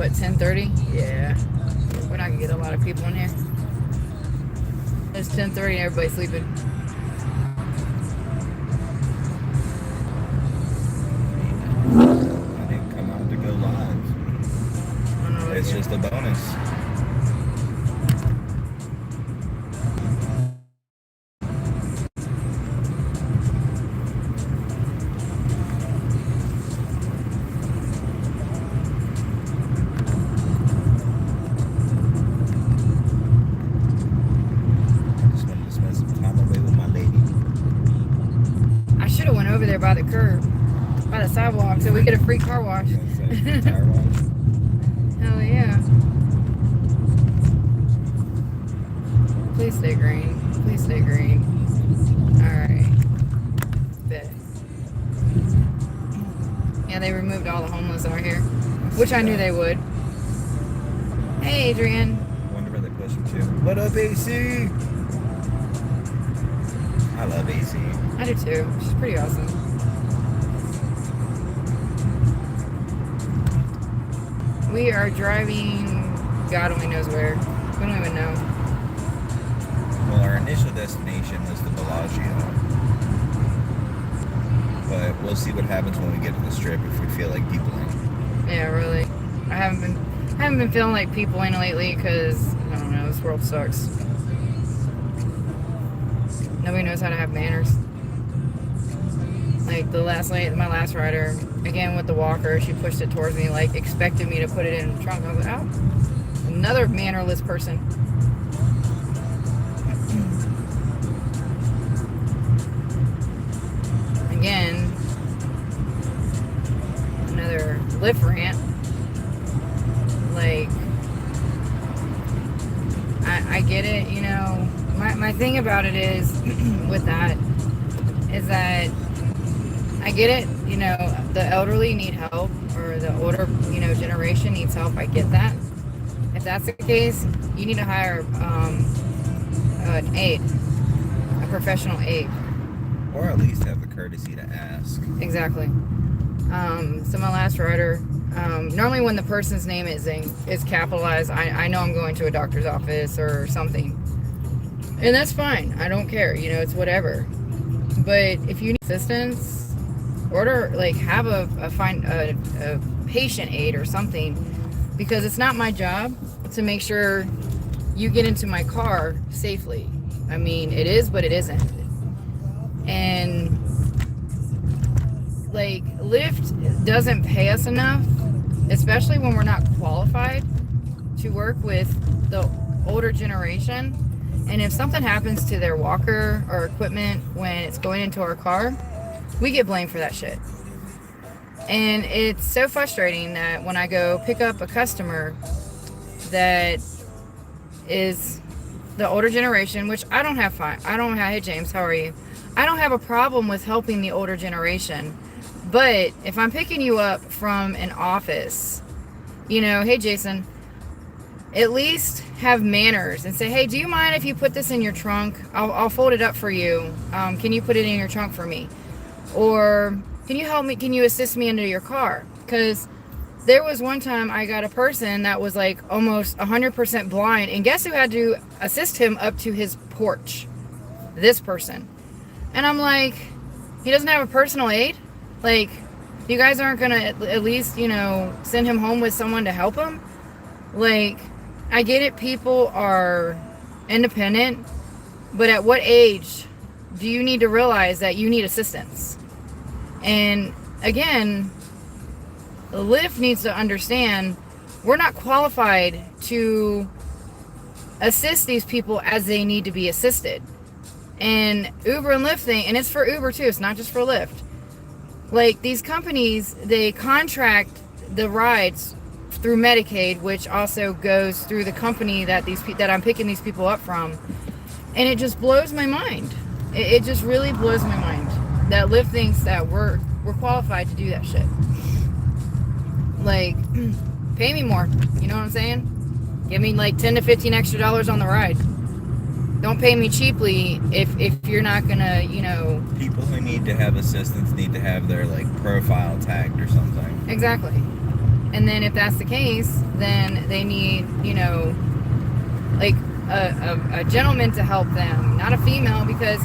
what, 10:30? Yeah. We're not gonna get a lot of people in here. It's 10:30 and everybody's sleeping. I didn't come out to go live. I don't know. It's just a bonus. Just wanted to spend some time away with my lady. I should have went over there by the curb, by the sidewalk, so we get a free car wash. Tire wash. Hell yeah. Please stay green. Please stay green. Alright. Bet. Yeah, they removed all the homeless out here, which I knew they would. Hey, Adrian. I wonder where they push him to. What up, AC? I love AC. I do too. She's pretty awesome. We are driving, God only knows where. We don't even know. Well, our initial destination was the Bellagio. But we'll see what happens when we get to the strip if we feel like peopling. Yeah, really. I haven't been feeling like peopling lately because, I don't know, this world sucks. Nobody knows how to have manners. Like my last rider, again with the walker, she pushed it towards me, like expected me to put it in the trunk. I was like, oh, another mannerless person. Again, another Lyft rant. Like, I get it, you know. My thing about it is, with that, is that I get it, you know, the elderly need help, or the older, you know, generation needs help. I get that. If that's the case, you need to hire an aide, a professional aide. Or at least have the courtesy to ask. Exactly. So my last rider, normally when the person's name is capitalized, I know I'm going to a doctor's office or something. And that's fine. I don't care. You know, it's whatever. But if you need assistance, order, like, have a patient aid or something, because it's not my job to make sure you get into my car safely. I mean, it is, but it isn't. And like, Lyft doesn't pay us enough, especially when we're not qualified to work with the older generation. And if something happens to their walker or equipment when it's going into our car, we get blamed for that shit. And it's so frustrating that when I go pick up a customer that is the older generation, which I don't have hey James, how are you? I don't have a problem with helping the older generation. But if I'm picking you up from an office, you know, hey Jason, at least have manners and say, hey, do you mind if you put this in your trunk? I'll fold it up for you. Can you put it in your trunk for me? Or can you help me? Can you assist me into your car? Because there was one time I got a person that was like almost 100% blind. And guess who had to assist him up to his porch? This person. And I'm like, he doesn't have a personal aid? Like, you guys aren't going to at least, you know, send him home with someone to help him? Like, I get it, people are independent, but at what age do you need to realize that you need assistance? And again, Lyft needs to understand we're not qualified to assist these people as they need to be assisted. And Uber and Lyft thing, and it's for Uber too, it's not just for Lyft. Like, these companies, they contract the rides through Medicaid, which also goes through the company that I'm picking these people up from. And it just blows my mind. It just really blows my mind that Lyft thinks that we're qualified to do that shit. Like, pay me more. You know what I'm saying? Give me like $10 to $15 extra on the ride. Don't pay me cheaply if you're not gonna, you know. People who need to have assistance need to have their like profile tagged or something. Exactly. And then if that's the case, then they need, you know, like a gentleman to help them, not a female, because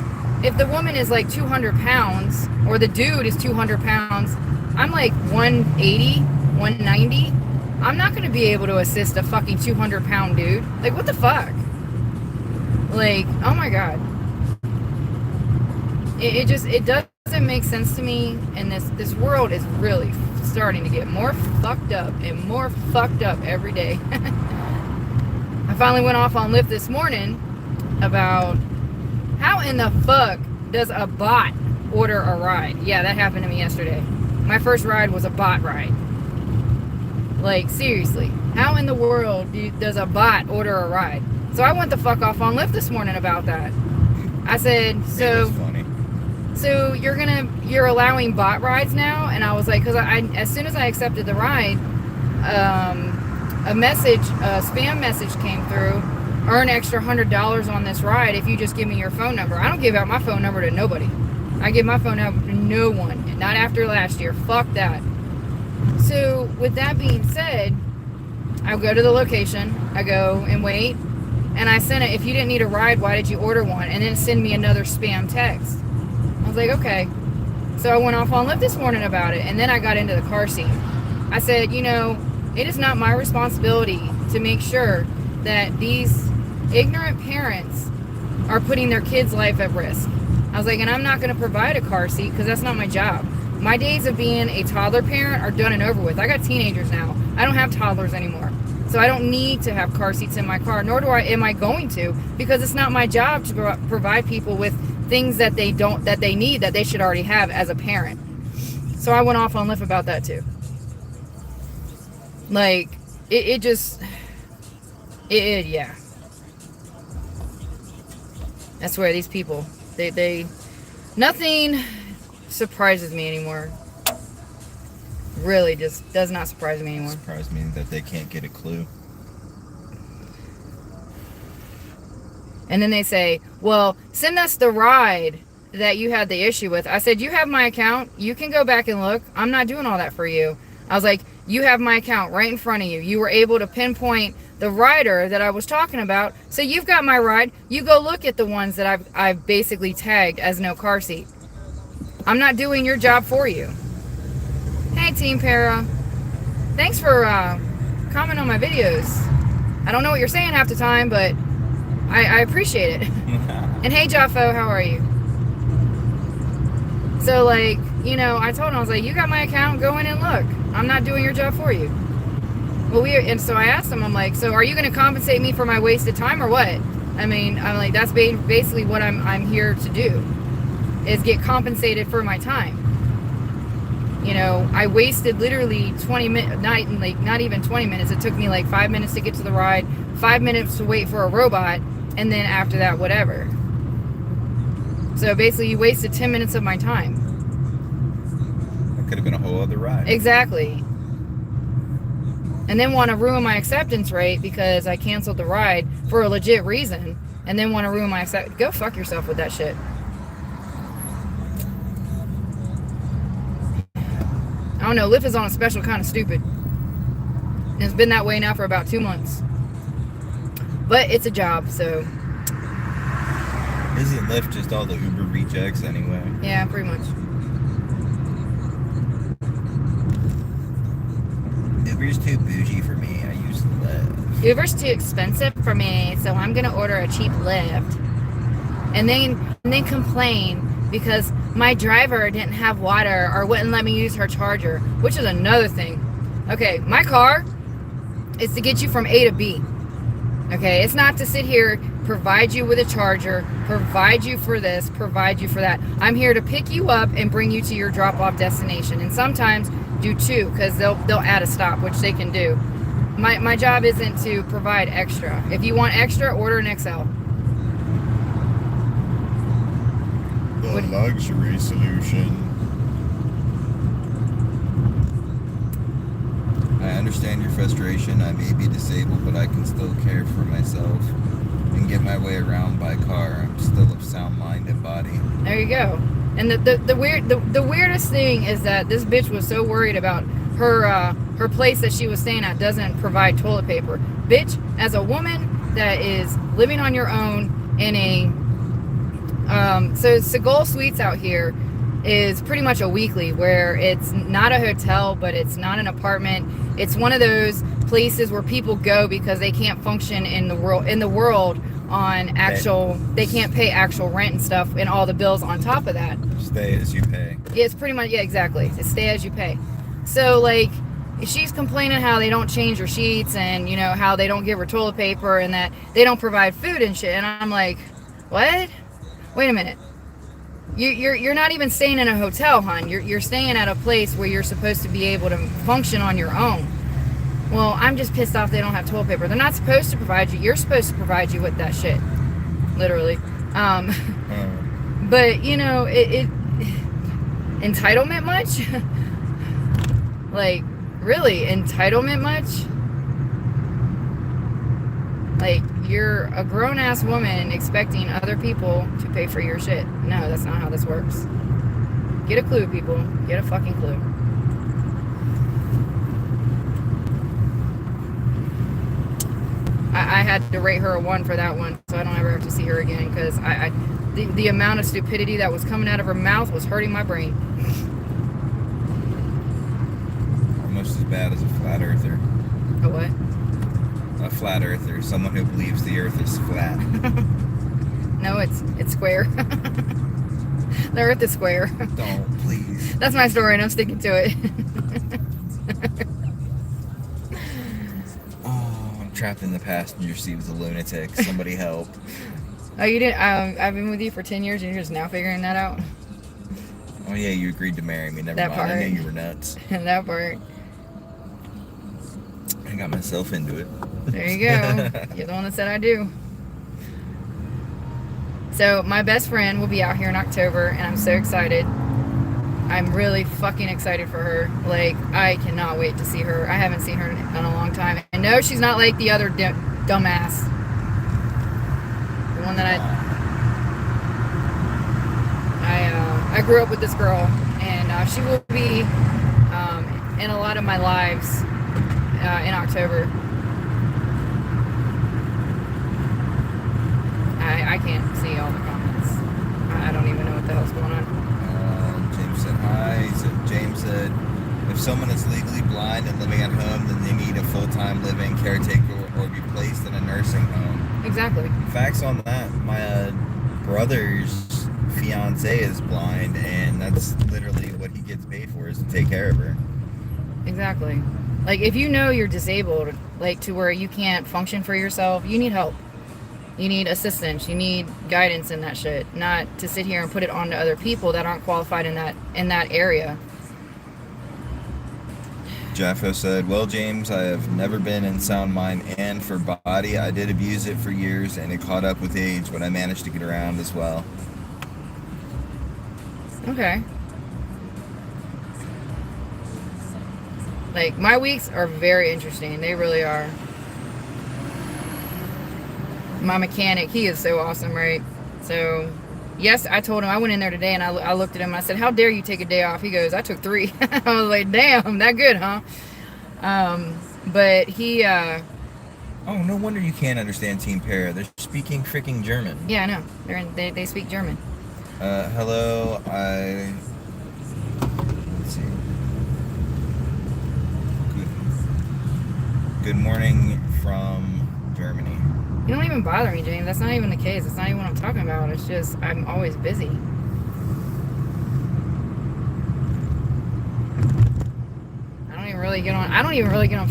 if the woman is like 200 pounds or the dude is 200 pounds, I'm like 180, 190. I'm not going to be able to assist a fucking 200 pound dude. Like, what the fuck? Like, oh my God. It doesn't make sense to me. And this world is really starting to get more fucked up and more fucked up every day. I finally went off on Lyft this morning about how in the fuck does a bot order a ride? Yeah, that happened to me yesterday. My first ride was a bot ride. Like, seriously, how in the world does a bot order a ride? So I went the fuck off on Lyft this morning about that. I said, so you're allowing bot rides now? And I was like, because as soon as I accepted the ride, a spam message came through. Earn extra $100 on this ride if you just give me your phone number. I don't give out my phone number to nobody. I give my phone number to no one. Not after last year. Fuck that. So with that being said, I go to the location. I go and wait. And I sent it, if you didn't need a ride, why did you order one? And then send me another spam text. I was like, okay. So I went off on Lyft this morning about it. And then I got into the car seat. I said, you know, it is not my responsibility to make sure that these ignorant parents are putting their kids' life at risk. I was like, and I'm not going to provide a car seat because that's not my job. My days of being a toddler parent are done and over with. I got teenagers now. I don't have toddlers anymore. So I don't need to have car seats in my car, nor am I going to, because it's not my job to provide people with things that they need, that they should already have as a parent. So I went off on Lyft about that too. Like, yeah. I swear, these people, they nothing surprises me anymore. Really just does not surprise me anymore. It surprised me that they can't get a clue. And then they say, well, send us the ride that you had the issue with. I said, you have my account. You can go back and look. I'm not doing all that for you. I was like, you have my account right in front of you. You were able to pinpoint the rider that I was talking about. So you've got my ride. You go look at the ones that I've basically tagged as no car seat. I'm not doing your job for you. Hey, Team Para. Thanks for commenting on my videos. I don't know what you're saying half the time, but I appreciate it. And hey, Jaffo, how are you? So, like, you know, I told him, I was like, you got my account, go in and look. I'm not doing your job for you. Well, and so I asked him, I'm like, so are you going to compensate me for my wasted time or what? I mean, I'm like, that's basically what I'm here to do, is get compensated for my time. You know, I wasted literally 20 minutes, not even 20 minutes. It took me like 5 minutes to get to the ride, 5 minutes to wait for a robot, and then after that, whatever. So basically, you wasted 10 minutes of my time. That could have been a whole other ride. Exactly. And then want to ruin my acceptance rate because I canceled the ride for a legit reason, and then want to ruin my acceptance. Go fuck yourself with that shit. I don't know, Lyft is on a special kind of stupid. And it's been that way now for about 2 months. But it's a job, so. Isn't Lyft just all the Uber rejects anyway? Yeah, pretty much. Uber's too bougie for me. I use Lyft. Uber's too expensive for me, so I'm gonna order a cheap Lyft. And then complain because my driver didn't have water or wouldn't let me use her charger, which is another thing. Okay, my car is to get you from A to B. Okay, it's not to sit here, provide you with a charger, provide you for this, provide you for that. I'm here to pick you up and bring you to your drop-off destination, and sometimes do two, because they'll add a stop, which they can do. My job isn't to provide extra. If you want extra, order an XL. The luxury solution. I understand your frustration. I may be disabled, but I can still care for myself and get my way around by car. I'm still of sound mind and body. There you go. And the weirdest thing is that this bitch was so worried about her place that she was staying at doesn't provide toilet paper. Bitch, as a woman that is living on your own in a so Seagull Suites out here is pretty much a weekly, where it's not a hotel, but it's not an apartment. It's one of those places where people go because they can't function in the world on actual, they can't pay actual rent and stuff and all the bills on top of that. Stay as you pay. Yeah, it's pretty much, yeah, exactly. It's stay as you pay. So like, she's complaining how they don't change her sheets and, you know, how they don't give her toilet paper and that they don't provide food and shit. And I'm like, what? Wait a minute. You're not even staying in a hotel, hon. You're staying at a place where you're supposed to be able to function on your own. Well, I'm just pissed off they don't have toilet paper. They're not supposed to provide you. You're supposed to provide you with that shit. Literally. But, you know, it entitlement much? Like, really, entitlement much? Like, you're a grown-ass woman expecting other people to pay for your shit. No, that's not how this works. Get a clue, people. Get a fucking clue. I had to rate her a 1 for that one, so I don't ever have to see her again, because the amount of stupidity that was coming out of her mouth was hurting my brain. Almost as bad as a flat earther. A what? A flat earther, someone who believes the earth is flat. No, it's square. The earth is square. Don't, please. That's my story, and I'm sticking to it. Oh, I'm trapped in the passenger seat with a lunatic. Somebody help. Oh, you didn't? I've been with you for 10 years, and you're just now figuring that out? Oh yeah, you agreed to marry me. Never That mind. part. I knew you were nuts. That part. I got myself into it. There you go. You're the one that said I do. So my best friend will be out here in October, and I'm so excited. I'm really fucking excited for her. Like, I cannot wait to see her. I haven't seen her in a long time. And no, she's not like the other dumbass. The one that I grew up with this girl, and she will be in a lot of my lives in October. I can't see all the comments. I don't even know what the hell's going on. James said hi. James said, if someone is legally blind and living at home, then they need a full-time living caretaker or be placed in a nursing home. Exactly. Facts on that. My brother's fiance is blind, and that's literally what he gets paid for, is to take care of her. Exactly. Like, if you know you're disabled, like to where you can't function for yourself, you need help. You need assistance. You need guidance in that shit. Not to sit here and put it on to other people that aren't qualified in that area. Jaffo said, well, James, I have never been in sound mind, and for body, I did abuse it for years, and it caught up with age, but I managed to get around as well. Okay. Like, my weeks are very interesting. They really are. My mechanic, he is so awesome, right? So, yes, I told him, I went in there today and I looked at him and I said, how dare you take a day off? He goes, I took 3. I was like, damn, that good, huh? But he, oh, no wonder you can't understand Team Para. They're speaking freaking German. Yeah, I know. They speak German. Hello, let's see. Good morning from Germany. You don't even bother me, James. That's not even the case. That's not even what I'm talking about. It's just, I'm always busy. I don't even really get on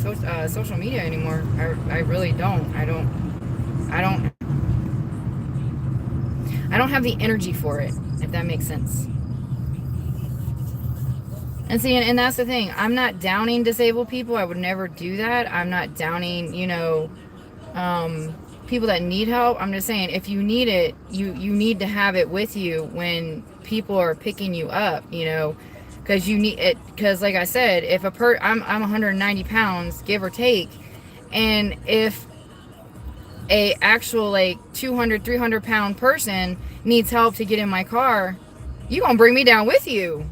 social media anymore. I really don't. I don't have the energy for it, if that makes sense. And see, and that's the thing. I'm not downing disabled people. I would never do that. I'm not downing, people that need help. I'm just saying, if you need it, you need to have it with you when people are picking you up, because you need it. Because like I said, if I'm 190 pounds, give or take, and if a actual like 200, 300 pound person needs help to get in my car, you gonna bring me down with you.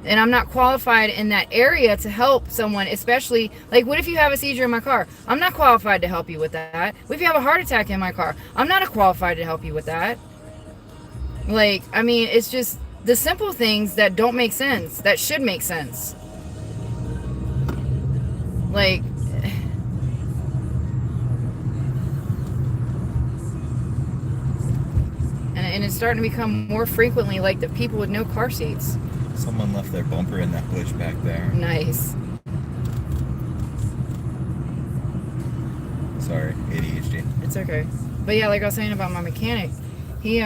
and I'm not qualified in that area to help someone, especially, like, what if you have a seizure in my car? I'm not qualified to help you with that. What if you have a heart attack in my car? I'm not qualified to help you with that. Like, I mean, it's just the simple things that don't make sense, that should make sense. Like, and it's starting to become more frequently like the people with no car seats. Someone left their bumper in that bush back there. Nice. Sorry, ADHD. It's okay. But yeah, like I was saying about my mechanic, he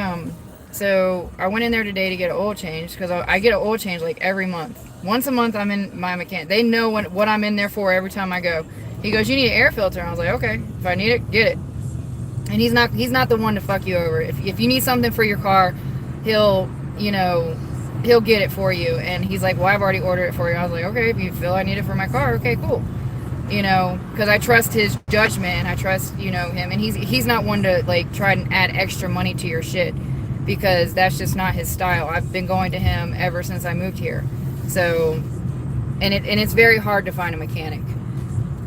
so I went in there today to get an oil change, because I get an oil change like every month. Once a month I'm in my mechanic. They know what I'm in there for every time I go. He goes, "You need an air filter." I was like, "Okay, if I need it, get it." And he's not the one to fuck you over. If you need something for your car, he'll get it for you. And he's like, "Well, I've already ordered it for you." I was like, "Okay, if you feel I need it for my car, okay, cool." Because I trust his judgment, and I trust, him, and he's not one to like try and add extra money to your shit, because that's just not his style. I've been going to him ever since I moved here. So, and it's very hard to find a mechanic.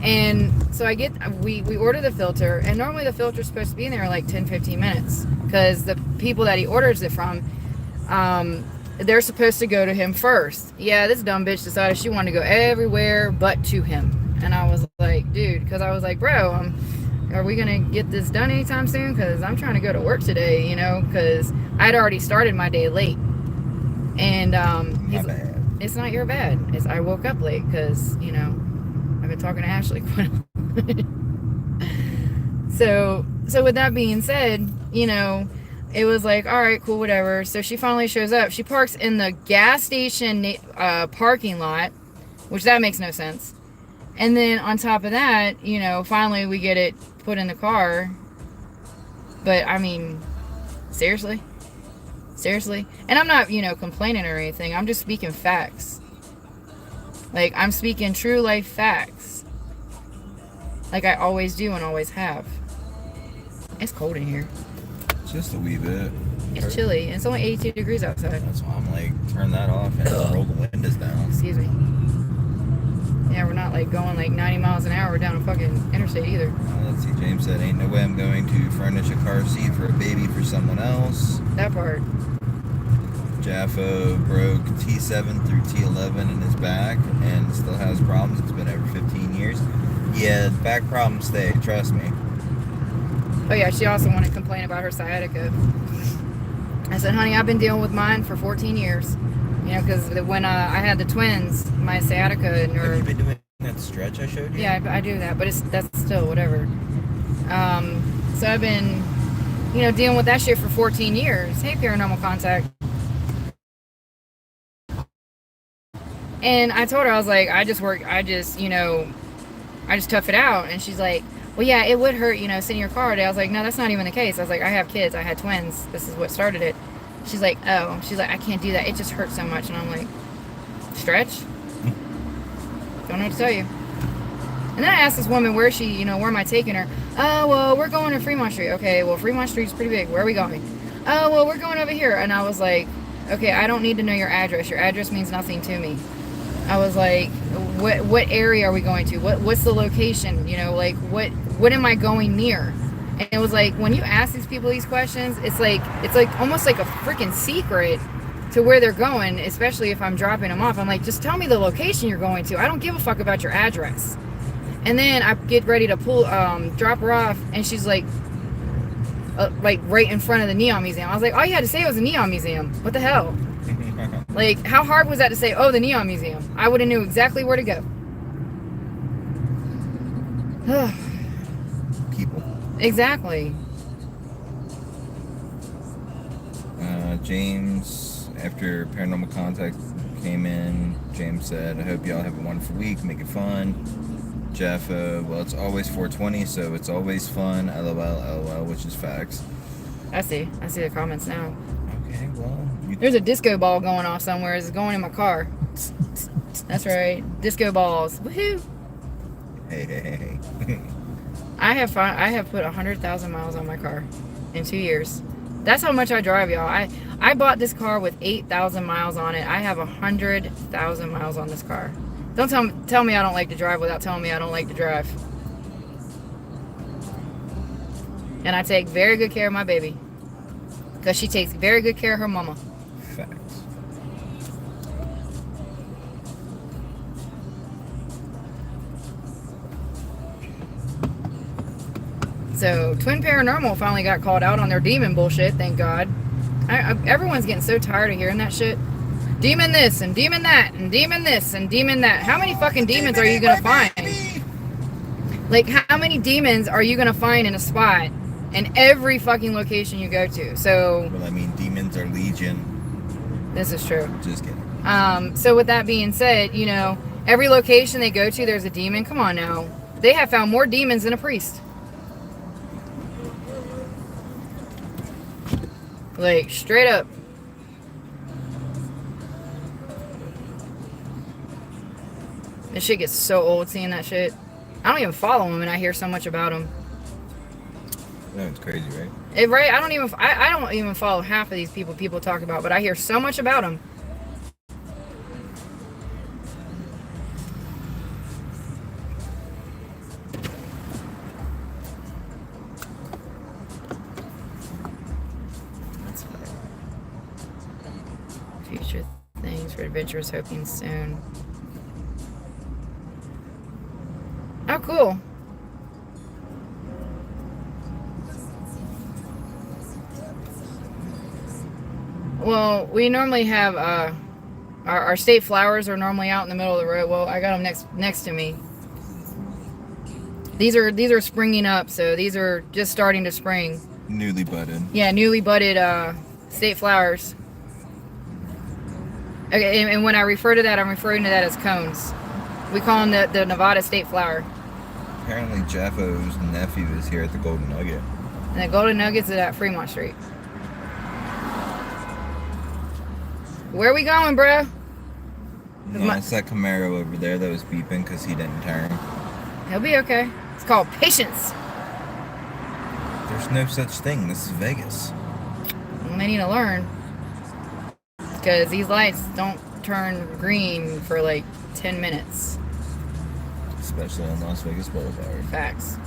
And so we order the filter, and normally the filter's supposed to be in there in like 10-15 minutes, because the people that he orders it from, they're supposed to go to him first. Yeah, this dumb bitch decided she wanted to go everywhere but to him. And I was like, dude, because I was like, bro, are we going to get this done anytime soon? Because I'm trying to go to work today, because I'd already started my day late. And he's like, "It's not your bad. I woke up late because, I've been talking to Ashley quite a bit." So with that being said, it was like, all right, cool, whatever. So she finally shows up. She parks in the gas station parking lot, which that makes no sense. And then on top of that, finally we get it put in the car. But I mean, seriously? And I'm not, complaining or anything. I'm just speaking facts. Like, I'm speaking true life facts. Like I always do and always have. It's cold in here. Just a wee bit. It's chilly. And it's only 82 degrees outside. That's why I'm like, turn that off and roll the windows down. Excuse me. Yeah, we're not like going like 90 miles an hour down a fucking interstate either. Let's see, James said, "Ain't no way I'm going to furnish a car seat for a baby for someone else." That part. Jaffa broke T7 through T11 in his back and still has problems. It's been over 15 years. Yeah, back problems stay, trust me. Oh yeah, she also wanted to complain about her sciatica. I said, "Honey, I've been dealing with mine for 14 years. Because when I had the twins, my sciatica nerve." Have you been doing that stretch I showed you? Yeah, I do that, but that's still whatever. So I've been, dealing with that shit for 14 years. Hey, Paranormal Contact. And I told her, I was like, I just tough it out. And she's like, "Well, yeah, it would hurt, sitting in your car today." I was like, "No, that's not even the case." I was like, "I have kids. I had twins. This is what started it." She's like, "Oh." She's like, "I can't do that. It just hurts so much." And I'm like, "Stretch?" Don't know what to tell you. And then I asked this woman where where am I taking her? "Oh, well, we're going to Fremont Street." Okay, well, Fremont Street's pretty big. Where are we going? "Oh, well, we're going over here." And I was like, "Okay, I don't need to know your address. Your address means nothing to me." I was like, what area are we going to? What's the location? Like, what am I going near? And it was like, when you ask these people these questions, it's like almost like a freaking secret to where they're going, especially if I'm dropping them off. I'm like, just tell me the location you're going to. I don't give a fuck about your address. And then I get ready to drop her off, and she's like right in front of the Neon Museum. I was like, all you had to say was a Neon Museum. What the hell? Like, how hard was that to say, "Oh, the Neon Museum"? I would have knew exactly where to go. People. Exactly. James, after Paranormal Contact came in, James said, "I hope y'all have a wonderful week. Make it fun." Jeff, "Well, it's always 420, so it's always fun. LOL, LOL," which is facts. I see the comments now. Okay, well. There's a disco ball going off somewhere. It's going in my car. That's right. Disco balls. Woohoo. Hey. I have put 100,000 miles on my car in 2 years. That's how much I drive, y'all. I bought this car with 8,000 miles on it. I have 100,000 miles on this car. Don't tell me I don't like to drive without telling me I don't like to drive. And I take very good care of my baby. Because she takes very good care of her mama. Facts. So, Twin Paranormal finally got called out on their demon bullshit, thank God. Everyone's getting so tired of hearing that shit. Demon this, and demon that, and demon this, and demon that. How many fucking demons are you gonna find? Like, how many demons are you gonna find in a spot in every fucking location you go to? So... Well, I mean, demons are legion. This is true. Just kidding. So with that being said, you know, every location they go to, there's a demon. Come on now. They have found more demons than a priest. Like, straight up. This shit gets so old seeing that shit. I don't even follow them and I hear so much about them. No, it's crazy, right? Right? I don't even follow half of these people talk about, but I hear so much about them. Future things for adventurers hoping soon. Oh, cool. Well, we normally have our state flowers are normally out in the middle of the road. Well, I got them next to me. These are springing up, so these are just starting to spring. Newly budded. Yeah, newly budded state flowers. Okay, and when I refer to that, I'm referring to that as cones. We call them the Nevada state flower. Apparently, Jeffo's nephew is here at the Golden Nugget. And the Golden Nuggets is at Fremont Street. Where we going, bruh? No, it's that Camaro over there that was beeping because he didn't turn. He'll be okay. It's called patience. There's no such thing. This is Vegas. Well, they need to learn. Because these lights don't turn green for like 10 minutes. Especially on Las Vegas Boulevard. Facts.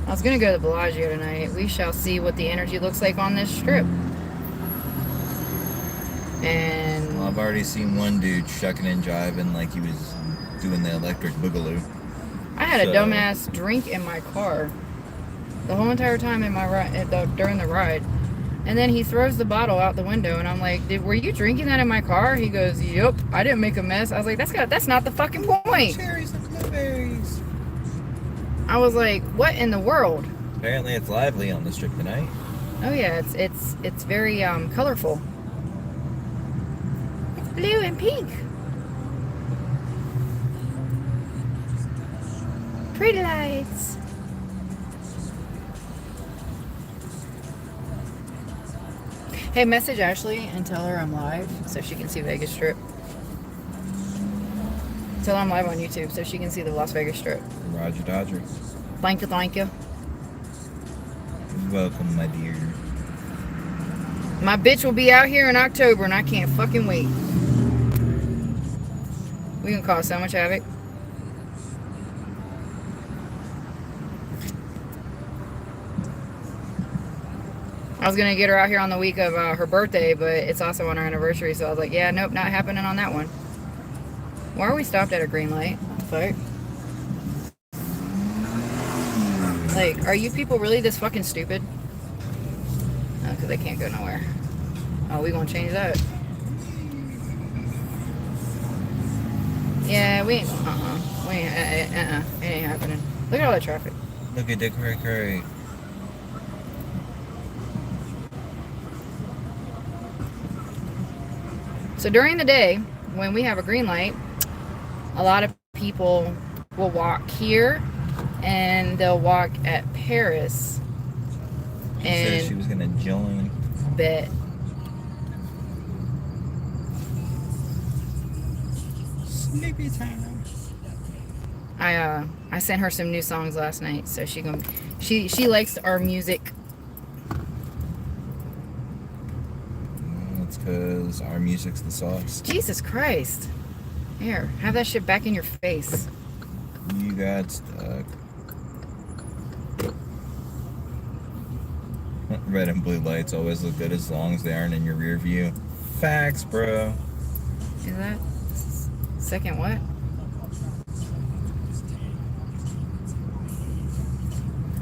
I was going to go to the Bellagio tonight. We shall see what the energy looks like on this strip. And... Well, I've already seen one dude shucking and jiving like he was doing the electric boogaloo. I had a dumbass drink in my car the whole entire time in my ride, during the ride. And then he throws the bottle out the window, and I'm like, were you drinking that in my car? He goes, yup, I didn't make a mess. I was like, that's not the fucking point. Cherries and blueberries. I was like, what in the world? Apparently it's lively on the strip tonight. Oh yeah, it's very colorful. It's blue and pink. Pretty lights. Hey, message Ashley and tell her I'm live so she can see Vegas Strip. Tell her I'm live on YouTube so she can see the Las Vegas Strip. Roger Dodger. Thank you, thank you. Welcome, my dear. My bitch will be out here in October and I can't fucking wait. We can cause so much havoc. I was gonna get her out here on the week of her birthday, but it's also on our anniversary, so I was like, yeah, nope, not happening on that one. Why are we stopped at a green light? What the fuck? Like, are you people really this fucking stupid? Oh, because they can't go nowhere. Oh, we gonna change that. Yeah, we ain't, we ain't, it ain't happening. Look at all that traffic. Look at Dick Curry. So during the day, when we have a green light, a lot of people will walk here and they'll walk at Paris. She said she was gonna join. Bet. Sleepy time. I sent her some new songs last night, so she likes our music. It's because our music's the sauce. Jesus Christ. Here, have that shit back in your face. You got stuck. Red and blue lights always look good as long as they aren't in your rear view. Facts, bro. Is that second what?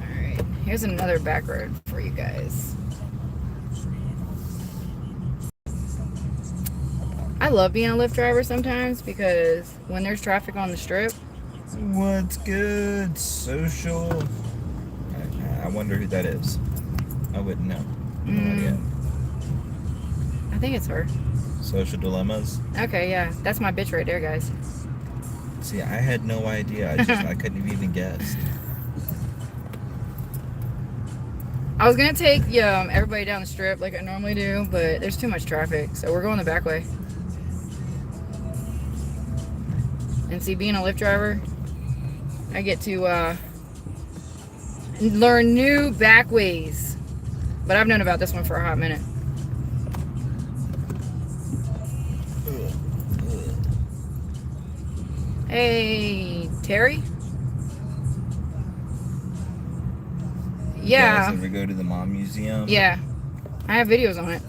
Alright, here's another back road for you guys. I love being a Lyft driver sometimes because when there's traffic on the strip. What's good? Social. I wonder who that is. I wouldn't know. No idea. I think it's her. Social dilemmas. Okay, yeah. That's my bitch right there, guys. See, I had no idea. I couldn't have even guessed. I was gonna take everybody down the strip like I normally do, but there's too much traffic, so we're going the back way. And see, being a Lyft driver, I get to learn new back ways. But I've known about this one for a hot minute. Hey, Terry? Yeah. You guys ever go to the Mom Museum? Yeah. I have videos on it.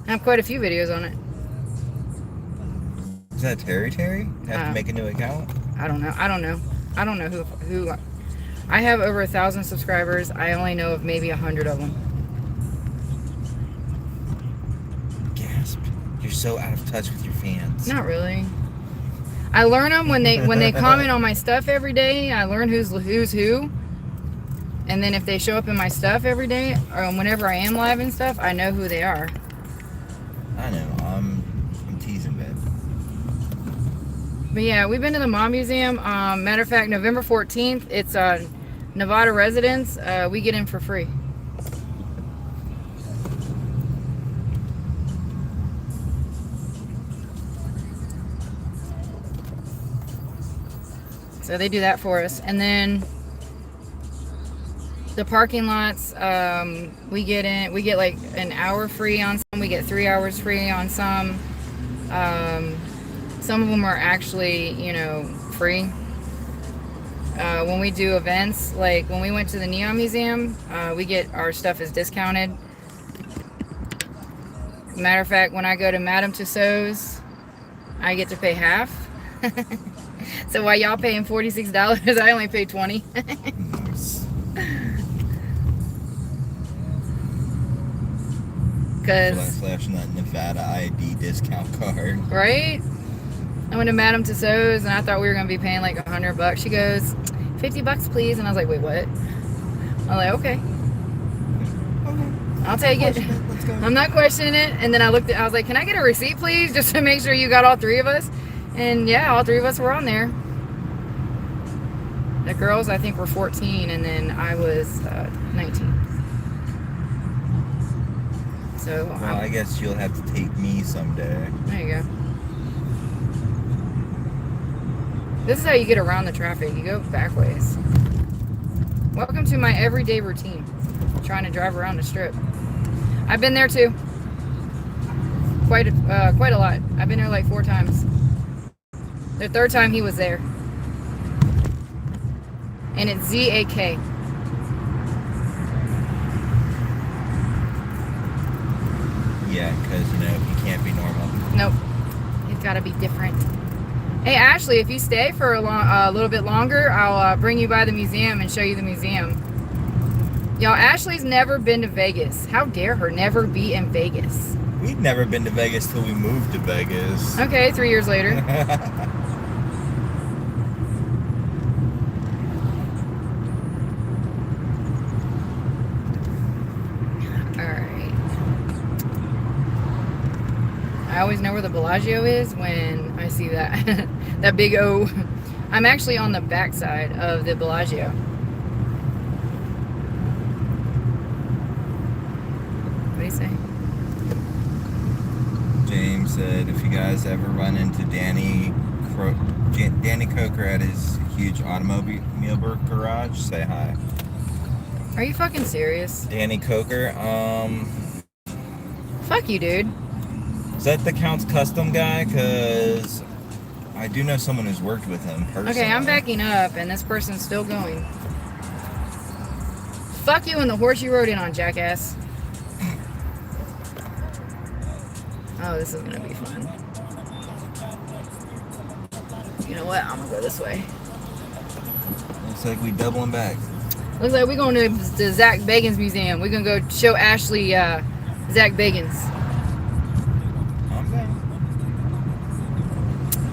I have quite a few videos on it. Is that Terry? Have to make a new account? I don't know. I don't know who. I have over 1,000 subscribers. I only know of maybe 100 of them. Gasp! You're so out of touch with your fans. Not really. I learn them when they comment on my stuff every day. I learn who's who, and then if they show up in my stuff every day or whenever I am live and stuff, I know who they are. I know. I'm teasing, babe. But yeah, we've been to the Mom Museum. Matter of fact, November 14th, it's Nevada residents. We get in for free. So they do that for us. And then the parking lots, we get like an hour free on some. We get 3 hours free on some. Some of them are actually, free. When we do events, like when we went to the Neon Museum, we get our stuff is discounted. Matter of fact, when I go to Madame Tussauds, I get to pay half. So while y'all paying $46, I only pay $20. Nice. Cause flashing that Nevada ID discount card. Right? I went to Madame Tussauds and I thought we were gonna be paying like $100. She goes, $50 please, and I was like, wait, what? I'm like, okay. I'll take it. Let's go. I'm not questioning it. And then I was like, can I get a receipt please, just to make sure you got all three of us? And yeah, all three of us were on there. The girls, I think, were 14, and then I was 19. So Well, I guess you'll have to take me someday. there you go. This is how you get around the traffic. You go back ways. Welcome to my everyday routine. Trying to drive around the strip. I've been there too. Quite a lot. I've been there like 4 times. The third time he was there. And it's ZAK. Yeah, because, he can't be normal. Nope. It's got to be different. Hey, Ashley, if you stay for a little bit longer, I'll bring you by the museum and show you the museum. Y'all, Ashley's never been to Vegas. How dare her never be in Vegas? We'd never been to Vegas till we moved to Vegas. Okay, 3 years later. Alright. I always know where the Bellagio is when I see that that big O. I'm actually on the back side of the Bellagio. What do you say? James said, if you guys ever run into Danny Coker at his huge automobile garage, say hi. Are you fucking serious? Danny Coker, Fuck you, dude. Is that the Count's custom guy? Because I do know someone who's worked with him personally. Okay, I'm backing up, and this person's still going. Fuck you and the horse you rode in on, jackass. Oh, this is gonna be fun. You know what? I'm gonna go this way. Looks like we doubling back. Looks like we're going to the Zach Bagans Museum. We're gonna go show Ashley Zach Bagans. I'm down.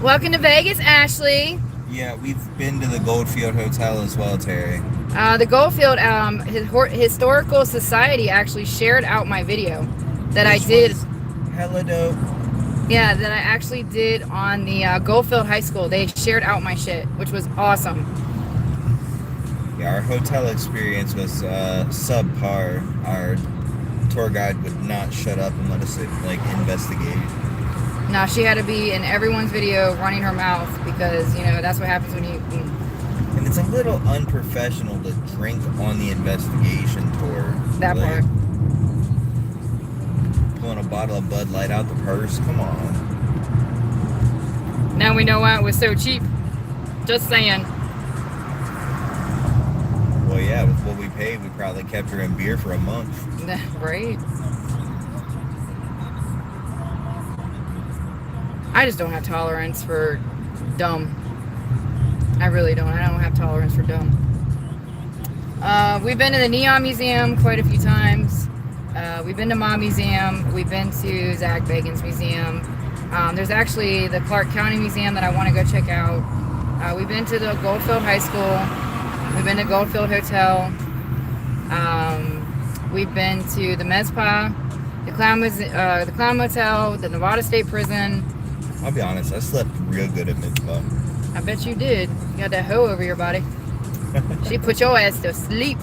Welcome to Vegas, Ashley. Yeah, we've been to the Goldfield Hotel as well, Terry. The Goldfield Historical Society actually shared out my video that I did. Hella dope. Yeah, that I actually did on the Goldfield High School. They shared out my shit, which was awesome. Yeah, our hotel experience was subpar. Our tour guide would not shut up and let us investigate. Now she had to be in everyone's video running her mouth because that's what happens when you. And it's a little unprofessional to drink on the investigation tour. That part. Pulling a bottle of Bud Light out the purse. Come on. Now we know why it was so cheap. Just saying. Well, yeah, with what we paid, we probably kept her in beer for a month. Right. I just don't have tolerance for dumb. I really don't. I don't have tolerance for dumb. We've been to the Neon Museum quite a few times. We've been to Ma Museum. We've been to Zach Bagans Museum. There's actually the Clark County Museum that I want to go check out. We've been to the Goldfield High School. We've been to Goldfield Hotel. We've been to the Mezpa, the Clown Motel, the Nevada State Prison. I'll be honest, I slept real good at Mizpah. I bet you did. You got that hoe over your body. She put your ass to sleep.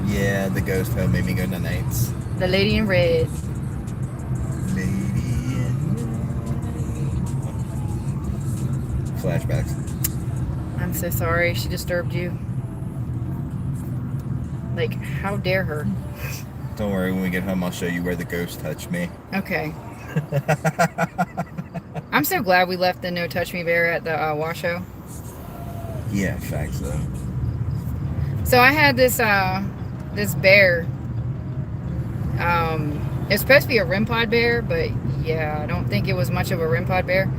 Yeah, the ghost hoe made me go to nights. The lady in red. Lady in red. Flashbacks. I'm so sorry she disturbed you. Like, how dare her? Don't worry, when we get home, I'll show you where the ghost touched me. Okay. I'm so glad we left the No Touch Me Bear at the Washoe. Yeah, facts though. So I had this this bear. It's supposed to be a rim pod bear, but yeah, I don't think it was much of a rim pod bear.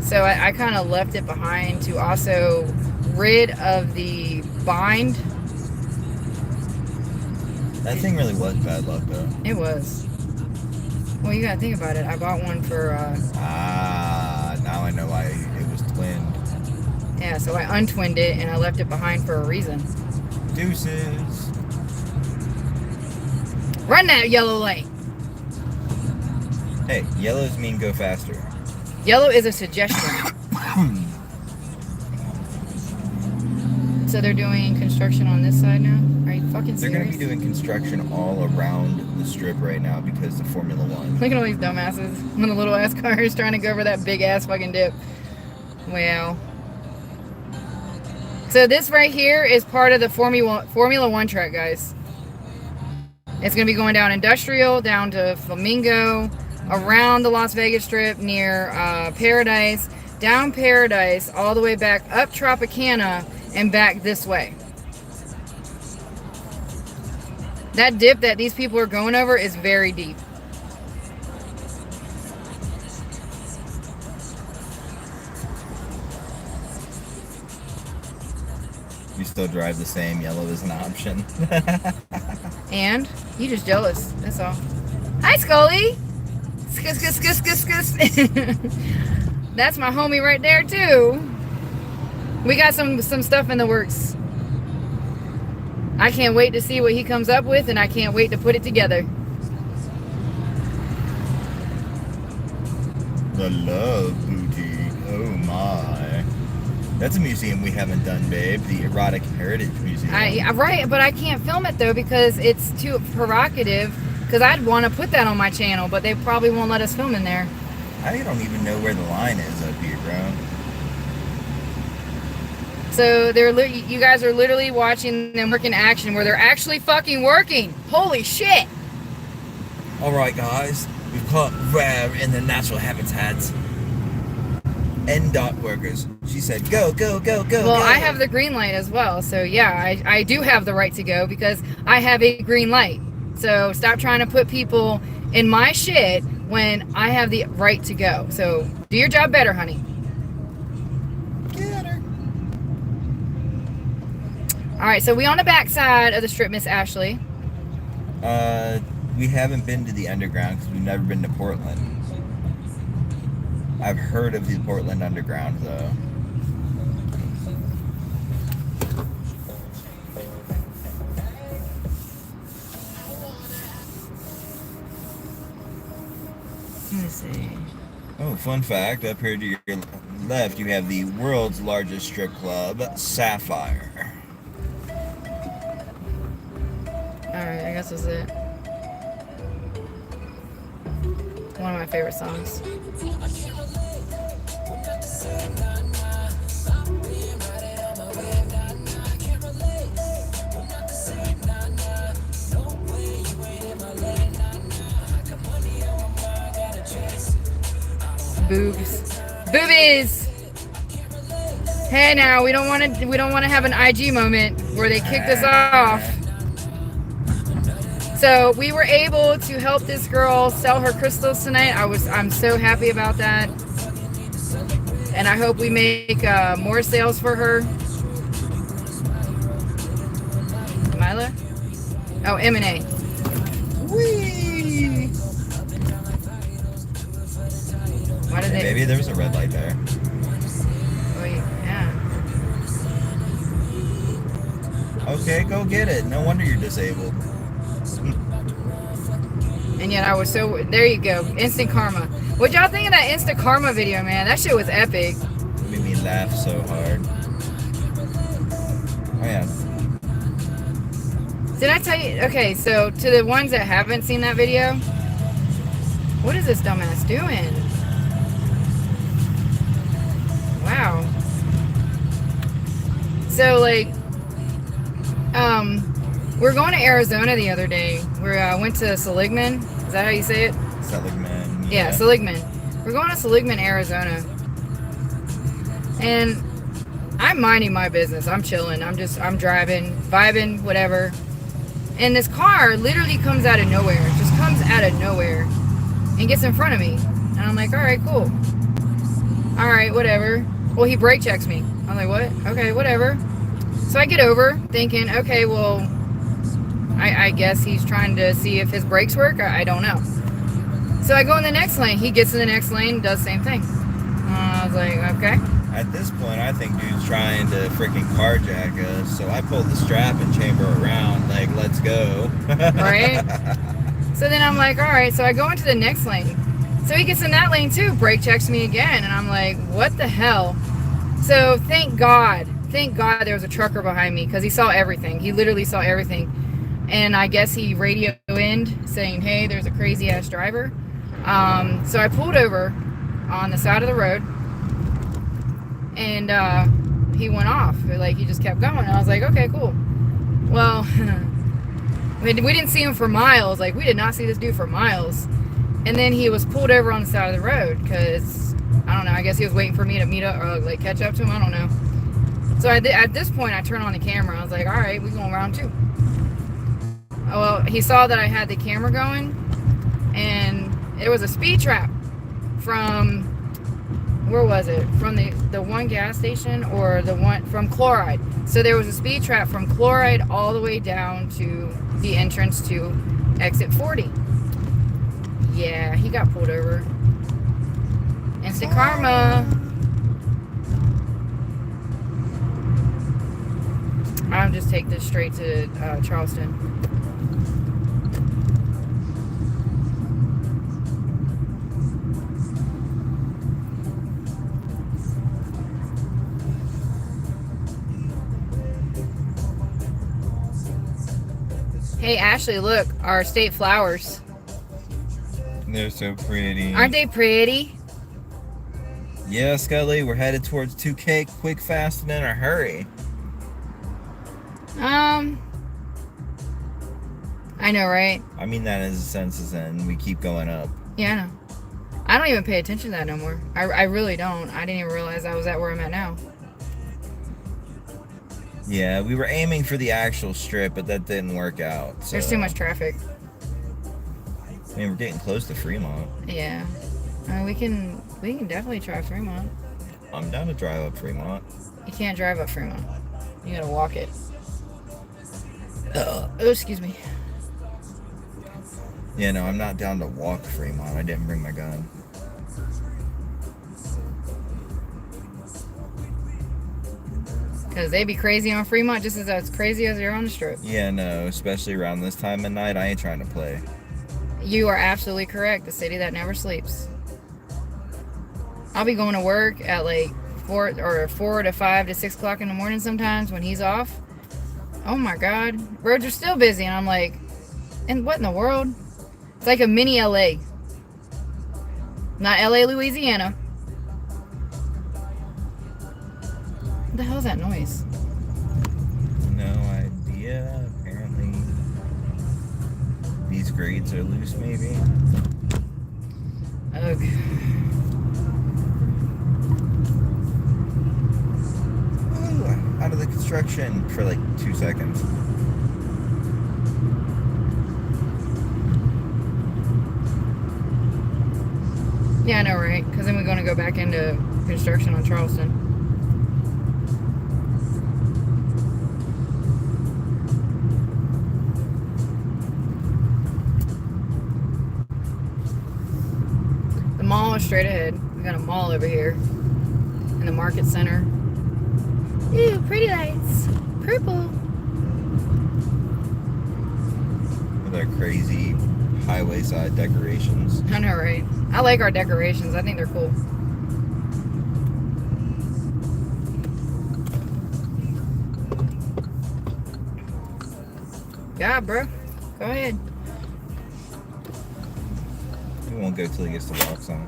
So I kind of left it behind to also rid of the bind. That thing really was bad luck though. It was. Well, you gotta think about it. I bought one for now I know why it was twinned. yeah, so I untwinned it and I left it behind for a reason. Deuces. Run that yellow light. Hey, yellows mean go faster. Yellow is a suggestion. So they're doing construction on this side now? Are you fucking serious? They're going to be doing construction all around the strip right now because of Formula One. Look at all these dumbasses in the little ass cars trying to go over that big ass fucking dip. Wow. So this right here is part of the Formula One track, guys. It's going to be going down Industrial, down to Flamingo, around the Las Vegas Strip near Paradise, down Paradise, all the way back up Tropicana, and back this way. That dip that these people are going over is very deep. You still drive the same. Yellow is an option. And you just jealous. That's all. Hi, Scully. That's my homie right there too. We got some stuff in the works. I can't wait to see what he comes up with, and I can't wait to put it together. The Love Boutique. Oh my. That's a museum we haven't done, babe. The Erotic Heritage Museum. Right, but I can't film it though because it's too provocative. Because I'd want to put that on my channel, but they probably won't let us film in there. I don't even know where the line is up here, bro. So you guys are literally watching them work in action where they're actually fucking working. Holy shit! Alright guys, we've caught rare in their natural habitats. N-dot workers. She said, go, go, go, go, Well, go. I have the green light as well. So yeah, I do have the right to go because I have a green light. So stop trying to put people in my shit when I have the right to go. So do your job better, honey. Get her. All right, so we on the back side of the strip, Miss Ashley. We haven't been to the underground because we've never been to Portland. I've heard of the Portland Underground though. Let me see. Oh, fun fact, up here to your left you have the world's largest strip club, Sapphire. Alright, I guess that's it. One of my favorite songs. Boobs. Boobies! Hey now, we don't want to have an IG moment where they kicked us off. So we were able to help this girl sell her crystals tonight. I'm so happy about that. And I hope we make more sales for her. Mila? Oh, M&A. Whee! Why did they? Maybe there was a red light there. Wait, yeah. Okay, go get it. No wonder you're disabled. And yet I was so, there you go, instant karma. What y'all think of that instant karma video, man? That shit was epic. Made me laugh so hard. Oh yeah. Did I tell you? Okay, so to the ones that haven't seen that video, what is this dumbass doing? Wow. So like, we're going to Arizona the other day. We went to Seligman. Is that how you say it? Seligman. Yeah, Seligman. We're going to Seligman, Arizona. And I'm minding my business. I'm chilling. I'm driving, vibing, whatever. And this car literally comes out of nowhere. Just comes out of nowhere and gets in front of me. And I'm like, all right, cool. All right, whatever. Well, he brake checks me. I'm like, what? Okay, whatever. So I get over thinking, okay, well, I guess he's trying to see if his brakes work. I don't know. So I go in the next lane. He gets in the next lane, does the same thing. I was like, okay. At this point, I think dude's trying to freaking carjack us. So I pulled the strap and chamber around, like, let's go. Right? So then I'm like, all right. So I go into the next lane. So he gets in that lane too, brake checks me again. And I'm like, what the hell? So thank God there was a trucker behind me because he saw everything. He literally saw everything. And I guess he radioed in saying, hey, there's a crazy ass driver. So I pulled over on the side of the road and he went off. Like, he just kept going. I was like, okay, cool. Well, we didn't see him for miles. Like, we did not see this dude for miles. And then he was pulled over on the side of the road because, I don't know, I guess he was waiting for me to meet up or like catch up to him. I don't know. So at this point, I turned on the camera. I was like, all right, we're going round two. Oh, well, he saw that I had the camera going, and it was a speed trap from, where was it? From the one gas station or the one from Chloride. So there was a speed trap from Chloride all the way down to the entrance to exit 40. Yeah, he got pulled over. Instant karma. I'll just take this straight to Charleston. Hey Ashley, look, our state flowers. They're so pretty. Aren't they pretty? Yeah, Scully, we're headed towards 2K quick, fast, and in a hurry. I know, right? I mean that as a sense as in we keep going up. Yeah, I know. I don't even pay attention to that no more. I really don't. I didn't even realize I was at where I'm at now. Yeah, we were aiming for the actual strip, but that didn't work out. So. There's too much traffic. I mean, we're getting close to Fremont. Yeah. We can definitely try Fremont. I'm down to drive up Fremont. You can't drive up Fremont. You gotta walk it. Oh, excuse me. Yeah, no, I'm not down to walk Fremont. I didn't bring my gun. Because they be crazy on Fremont just as crazy as they're on the strip. Yeah, no, especially around this time of night, I ain't trying to play. You are absolutely correct. The city that never sleeps. I'll be going to work at like 4 to 5 to 6 o'clock in the morning sometimes when he's off. Oh my God. Roads are still busy. And I'm like, and what in the world? It's like a mini LA. Not LA, Louisiana. What the hell is that noise? No idea. Apparently, these grades are loose, maybe. Okay. Ooh, out of the construction for like 2 seconds. Yeah, I know, right? Because then we're going to go back into construction on Charleston. The mall is straight ahead. We got a mall over here in the market center. Ooh, pretty lights. Purple. With our crazy highway side decorations. I know, right? I like our decorations. I think they're cool. Yeah, bro. Go ahead. We won't go till he gets the box on.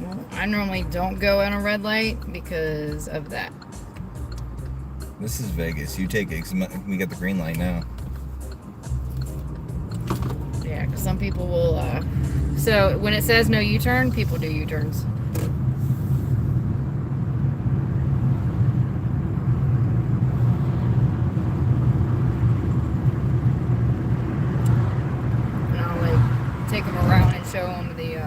Well, I normally don't go at a red light because of that. This is Vegas. You take it, 'cause we got the green light now. Yeah, because some people will. So when it says no U-turn, people do U-turns. And I'll like take them around and show them the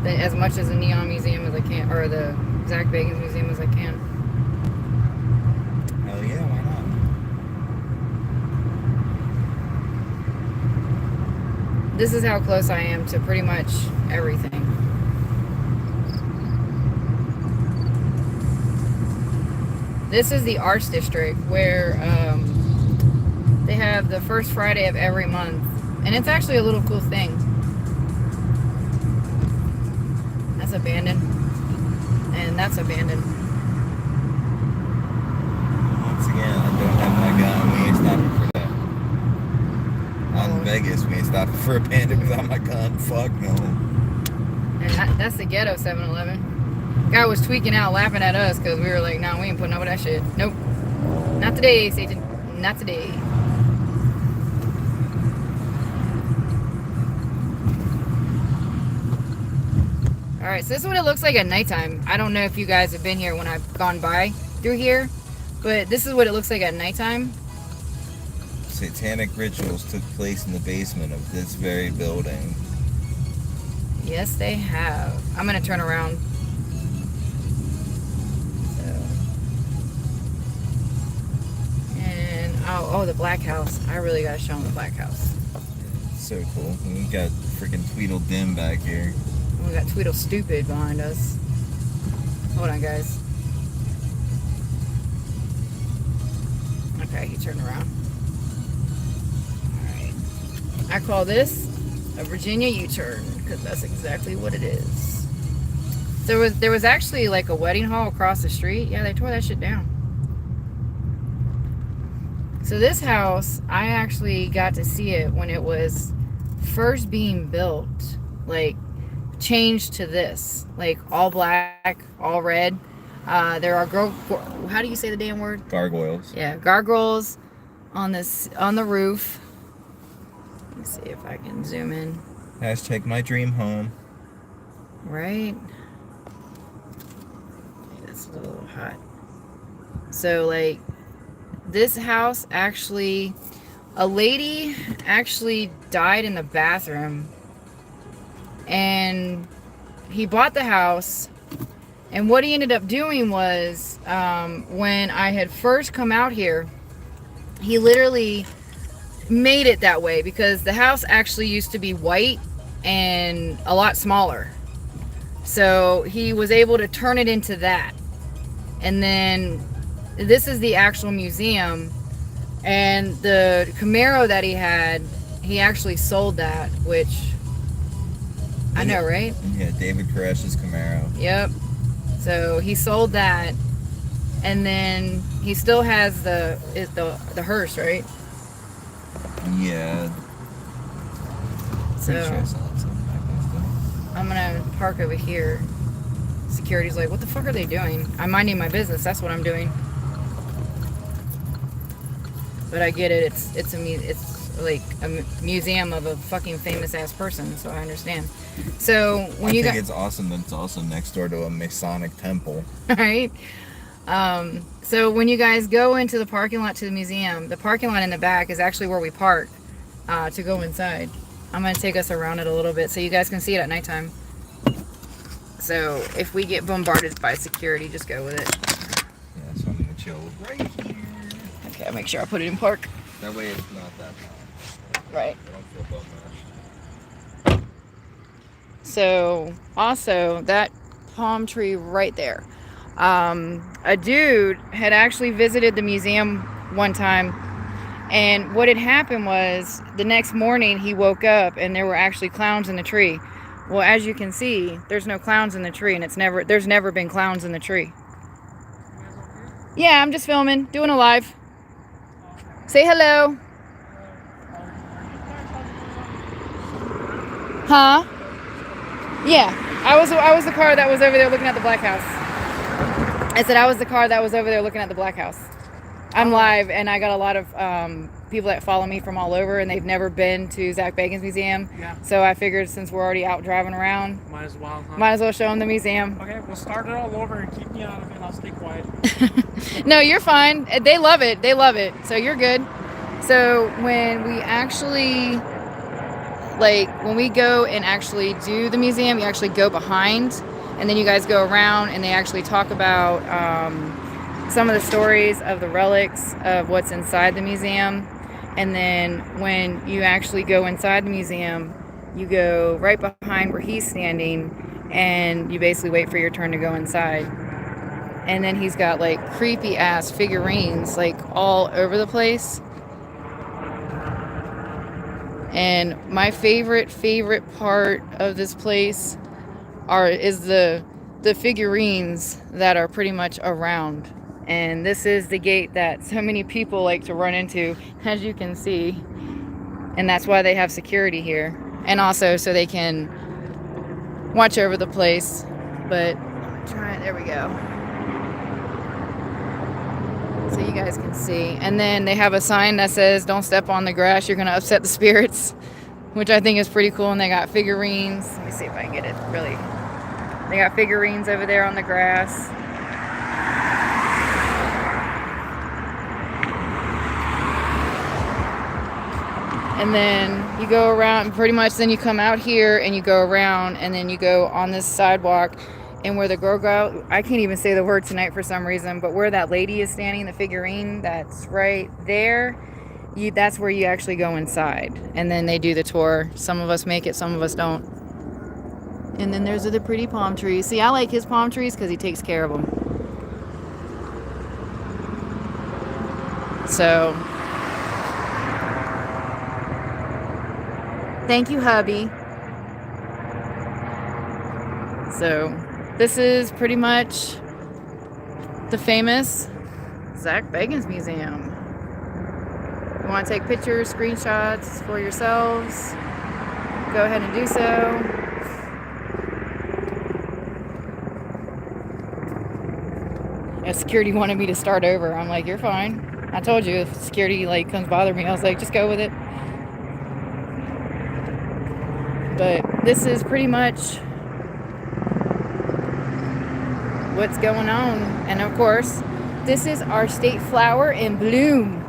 as much as the Neon Museum as I can, or the Zach Bagans Museum as I can. Hell yeah, why not? This is how close I am to pretty much everything. This is the Arts District where they have the first Friday of every month. And it's actually a little cool thing. That's abandoned. And that's abandoned. Once again, I don't have my gun. We ain't stopping for that. Out in Vegas, we ain't stopping for a panda without my gun. Fuck no. And that's the ghetto 7-Eleven. Guy was tweaking out, laughing at us because we were like, nah, we ain't putting up with that shit. Nope. Not today, Satan. Not today. Alright, so this is what it looks like at nighttime. I don't know if you guys have been here when I've gone by through here, but this is what it looks like at nighttime. Satanic rituals took place in the basement of this very building. Yes, they have. I'm going to turn around. And, oh, the Black House. I really got to show them the Black House. So cool. And we got freaking Tweedledum back here. We got Tweedle Stupid behind us. Hold on, guys. Okay, he turned around. Alright. I call this a Virginia U-turn, because that's exactly what it is. There was actually like a wedding hall across the street. Yeah, they tore that shit down. So this house, I actually got to see it when it was first being built. Like, changed to this, like all black, all red. There are how do you say the damn word? Gargoyles. Yeah, gargoyles on the roof. Let me see if I can zoom in. Hashtag my dream home. Right. That's a little hot. So like this house actually, a lady actually died in the bathroom, and he bought the house. And what he ended up doing was, when I had first come out here, he literally made it that way because the house actually used to be white and a lot smaller. So he was able to turn it into that. And then this is the actual museum. And the Camaro that he had, he actually sold that, which I know, right? Yeah, David Koresh's Camaro. Yep. So he sold that, and then he still has the hearse, right? Yeah. So Pretty sure I saw it something back there. I'm gonna park over here. Security's like, what the fuck are they doing? I'm minding my business. That's what I'm doing. But I get it. It's like a museum of a fucking famous ass person. So I understand. So when I think it's awesome that it's also next door to a Masonic temple. Right. So when you guys go into the parking lot to the museum, the parking lot in the back is actually where we park to go inside. I'm going to take us around it a little bit so you guys can see it at nighttime. So if we get bombarded by security, just go with it. Yeah, so I'm going to chill right here. Okay, I'll make sure I put it in park. That way it's not that hot. Right. I don't feel bum rushed. So also that palm tree right there. A dude had actually visited the museum one time, and what had happened was the next morning he woke up and there were actually clowns in the tree. Well, as you can see, there's no clowns in the tree, and there's never been clowns in the tree. Yeah, I'm just filming, doing a live. Say hello. Huh? Yeah, I was the car that was over there looking at the black house. I said I was the car that was over there looking at the black house. I'm live, and I got a lot of people that follow me from all over, and they've never been to Zach Bacon's museum. Yeah. So I figured since we're already out driving around, might as well show them the museum. Okay, we'll start it all over and keep me out of it. I'll stay quiet. No, you're fine. They love it. They love it. So you're good. So when we actually, when we go and actually do the museum, you actually go behind, and then you guys go around, and they actually talk about some of the stories of the relics of what's inside the museum. And then when you actually go inside the museum, you go right behind where he's standing, and you basically wait for your turn to go inside. And then he's got creepy ass figurines all over the place. And my favorite part of this place is the figurines that are pretty much around. And this is the gate that so many people like to run into, as you can see. And that's why they have security here. And also so they can watch over the place. But there we go. So you guys can see. And then they have a sign that says, don't step on the grass, you're going to upset the spirits, which I think is pretty cool. And they got figurines. Let me see if I can get it really. They got figurines over there on the grass. And then you go around, pretty much then you come out here and you go around, and then you go on this sidewalk, and where the girl, I can't even say the word tonight for some reason, but where that lady is standing, the figurine that's right there, that's where you actually go inside. And then they do the tour. Some of us make it, some of us don't. And then there's the pretty palm trees. See, I like his palm trees because he takes care of them. So, thank you, hubby. So, this is pretty much the famous Zach Bacon's Museum. You want to take pictures, screenshots for yourselves, go ahead and do so. security wanted me to start over. I'm like, you're fine. I told you if security like comes bother me, I was like, just go with it. But this is pretty much what's going on. And of course, this is our state flower in bloom.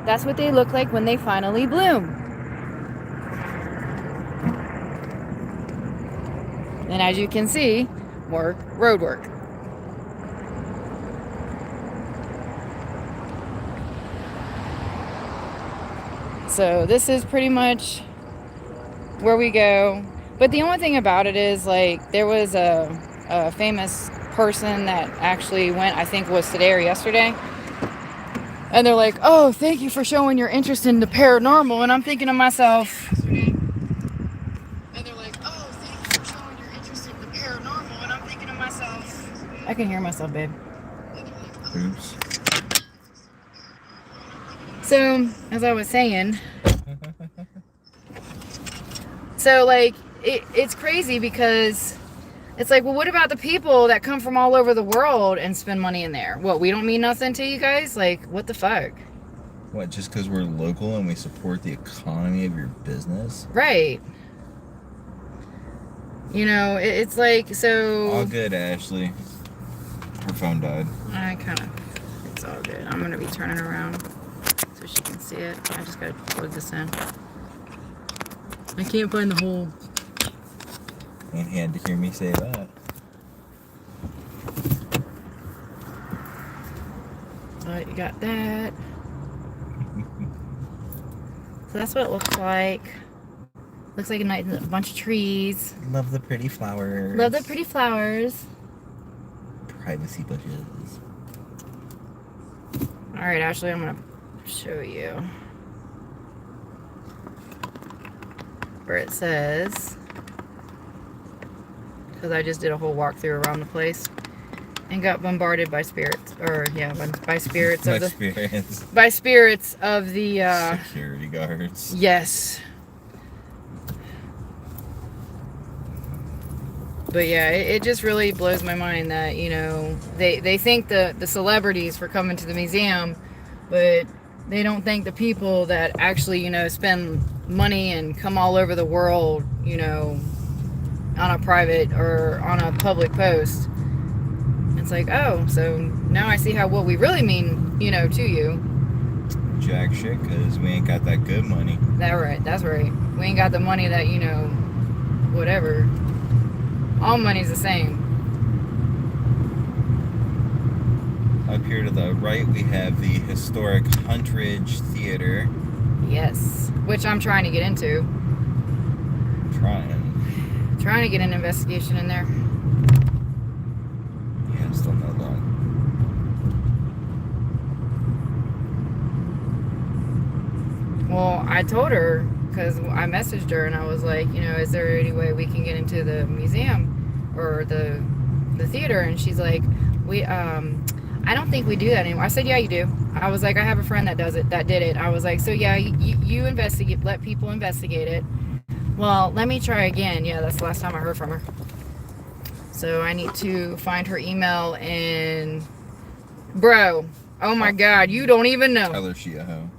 That's what they look like when they finally bloom. And as you can see, more road work. So this is pretty much where we go. But the only thing about it is, like, there was a famous person that actually went, I think it was today or yesterday. And they're like, oh, thank you for showing your interest in the paranormal. And I'm thinking to myself, I can hear myself, babe. Oops. So, as I was saying, so like, it's crazy because it's like, well, what about the people that come from all over the world and spend money in there? What, we don't mean nothing to you guys? Like, what the fuck? What, just because we're local and we support the economy of your business? Right. You know, it's like, so... All good, Ashley. Her phone died. It's all good. I'm going to be turning around so she can see it. I just got to plug this in. I can't find the hole. And he had to hear me say that. But you got that. So that's what it looks like. Looks like a bunch of trees. Love the pretty flowers. Love the pretty flowers. Privacy bushes. Alright, Ashley, I'm going to show you where it says, because I just did a whole walkthrough around the place and got bombarded by spirits, or yeah, by spirits of the by spirits of the security guards. Yes. But yeah, it just really blows my mind that, you know, they thank the celebrities for coming to the museum, but they don't thank the people that actually, you know, spend money and come all over the world, you know, on a private or on a public post. It's like, oh, so now I see what we really mean, you know, to you. Jack shit, because we ain't got that good money. That's right. We ain't got the money that, you know, whatever. All money's the same. Up here to the right, we have the historic Huntridge Theater. Yes, which I'm trying to get into. Trying to get an investigation in there. Yeah, still not long. Well, I told her, because I messaged her and I was like, you know, is there any way we can get into the museum or the theater? And she's like, I don't think we do that anymore. I said, yeah, you do. I was like, I have a friend that does it, that did it. I was like, so yeah, you investigate, let people investigate it. Well, let me try again. Yeah, that's the last time I heard from her. So I need to find her email and, bro, oh my God, you don't even know. Tell her she a hoe.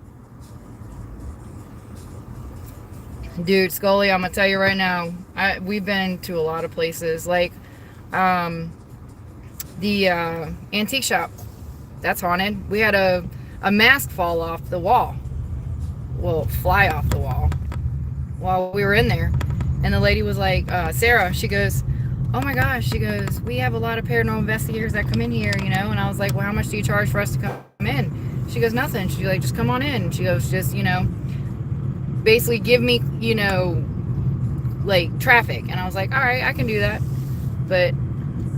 Dude, Scully, I'm gonna tell you right now, we've been to a lot of places, like the antique shop, that's haunted. We had a mask fall off the wall, well, fly off the wall while we were in there, and the lady was like, Sarah, she goes, oh my gosh, she goes, we have a lot of paranormal investigators that come in here, you know. And I was like, well, how much do you charge for us to come in? She goes, nothing. She's like, just come on in. She goes, just, you know, basically give me, you know, like traffic. And I was like, all right, I can do that. But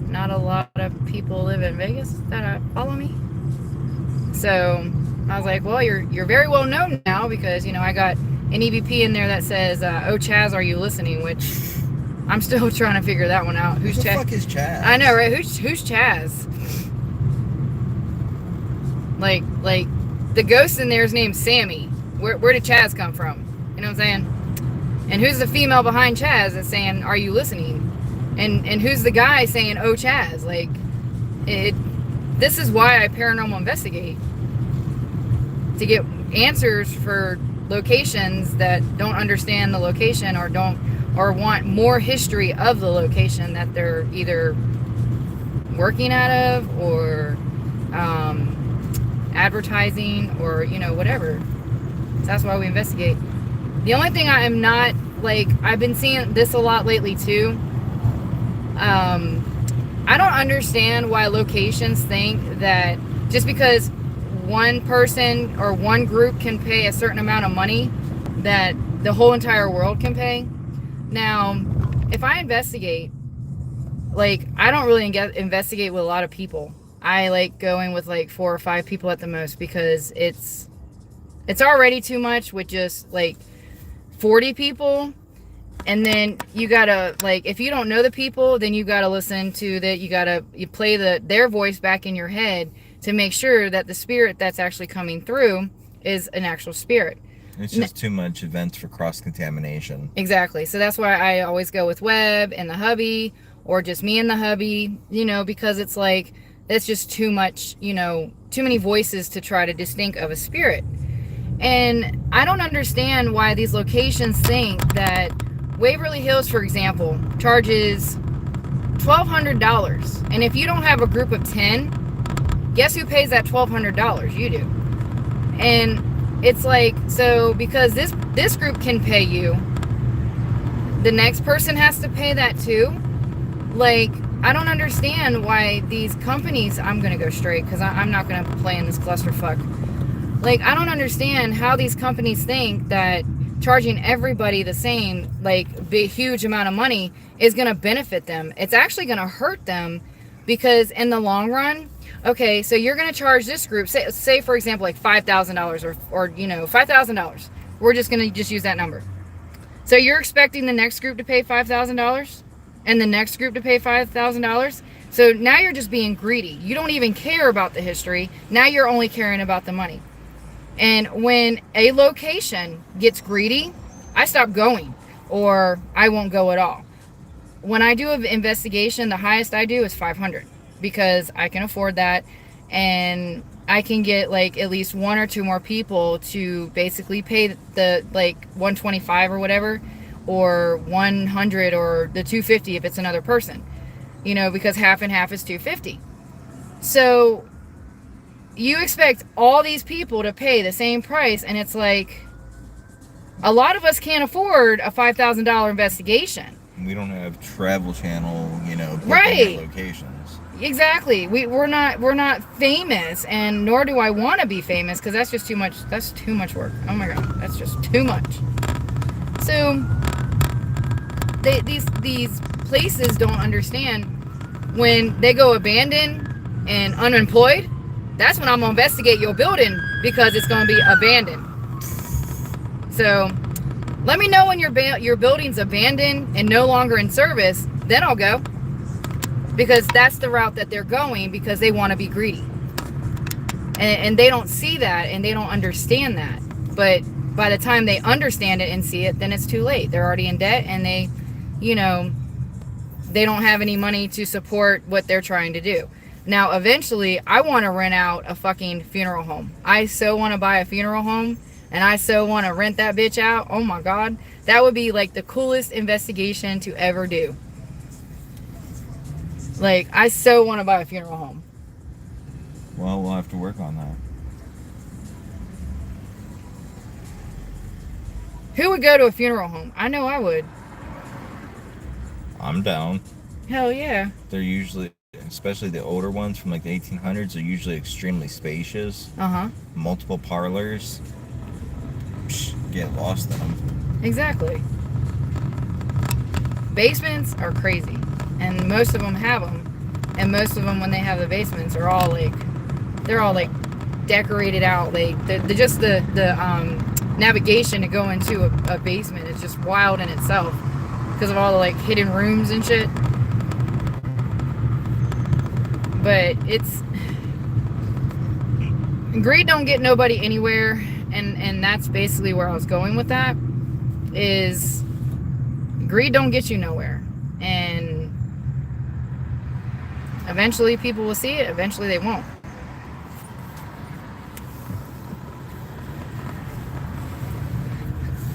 not a lot of people live in Vegas that follow me. So I was like, well, you're very well known now, because, you know, I got an EVP in there that says, oh, Chaz, are you listening? Which I'm still trying to figure that one out. Who's Chaz? Who the fuck is Chaz? I know, right? Who's Chaz? Like the ghost in there is named Sammy. Where did Chaz come from? You know what I'm saying? And who's the female behind Chaz that's saying, are you listening? And who's the guy saying, oh, Chaz? Like, this is why I paranormal investigate, to get answers for locations that don't understand the location or want more history of the location that they're either working out of or advertising or whatever. So that's why we investigate. The only thing I am not, like, I've been seeing this a lot lately too. I don't understand why locations think that just because one person or one group can pay a certain amount of money that the whole entire world can pay. Now, if I investigate, like, I don't really investigate with a lot of people. I like going with like 4 or 5 people at the most, because it's already too much with just like 40 people. And then you gotta, like, if you don't know the people, then you gotta listen to that. You play their voice back in your head to make sure that the spirit that's actually coming through is an actual spirit. It's just too much events for cross-contamination. Exactly. So that's why I always go with Webb and the hubby, or just me and the hubby, because it's like, it's just too much, too many voices to try to distinct of a spirit. And I don't understand why these locations think that Waverly Hills, for example, charges $1,200. And if you don't have a group of 10, guess who pays that $1,200? You do. And it's like, so because this group can pay you, the next person has to pay that too. Like, I don't understand why these companies, I'm going to go straight because I'm not going to play in this clusterfuck. Like, I don't understand how these companies think that charging everybody the same, like, big, huge amount of money is going to benefit them. It's actually going to hurt them, because in the long run, okay, so you're going to charge this group, say for example, like $5,000 or $5,000. We're just going to just use that number. So you're expecting the next group to pay $5,000 and the next group to pay $5,000. So now you're just being greedy. You don't even care about the history. Now you're only caring about the money. And when a location gets greedy, I stop going, or I won't go at all. When I do an investigation, the highest I do is 500, because I can afford that, and I can get like at least 1 or 2 more people to basically pay the like 125 or whatever, or 100 or the 250 if it's another person, because half and half is 250. So you expect all these people to pay the same price, and it's like, a lot of us can't afford a $5,000 investigation. We don't have Travel Channel, right, locations. Exactly. We're not famous, and nor do I want to be famous, because that's just too much. That's too much work. Oh my god, that's just too much. So these places don't understand when they go abandoned and unemployed. That's when I'm gonna investigate your building, because it's gonna be abandoned. So let me know when your building's abandoned and no longer in service. Then I'll go, because that's the route that they're going, because they want to be greedy, and they don't see that, and they don't understand that. But by the time they understand it and see it, then it's too late. They're already in debt, and they don't have any money to support what they're trying to do. Now, eventually, I want to rent out a fucking funeral home. I so want to buy a funeral home, and I so want to rent that bitch out. Oh my god, that would be like the coolest investigation to ever do. Like, I so want to buy a funeral home. Well, we'll have to work on that. Who would go to a funeral home? I know I would. I'm down. Hell yeah. They're usually, especially the older ones from like the 1800s, are usually extremely spacious. Multiple parlors. Get lost in them. Exactly. Basements are crazy, and most of them have them. And most of them, when they have the basements, are all like, they're all like decorated out. Like just the navigation to go into a basement is just wild in itself, because of all the like hidden rooms and shit. But it's, greed don't get nobody anywhere, and that's basically where I was going with that, is greed don't get you nowhere. And Eventually people will see it, eventually they won't.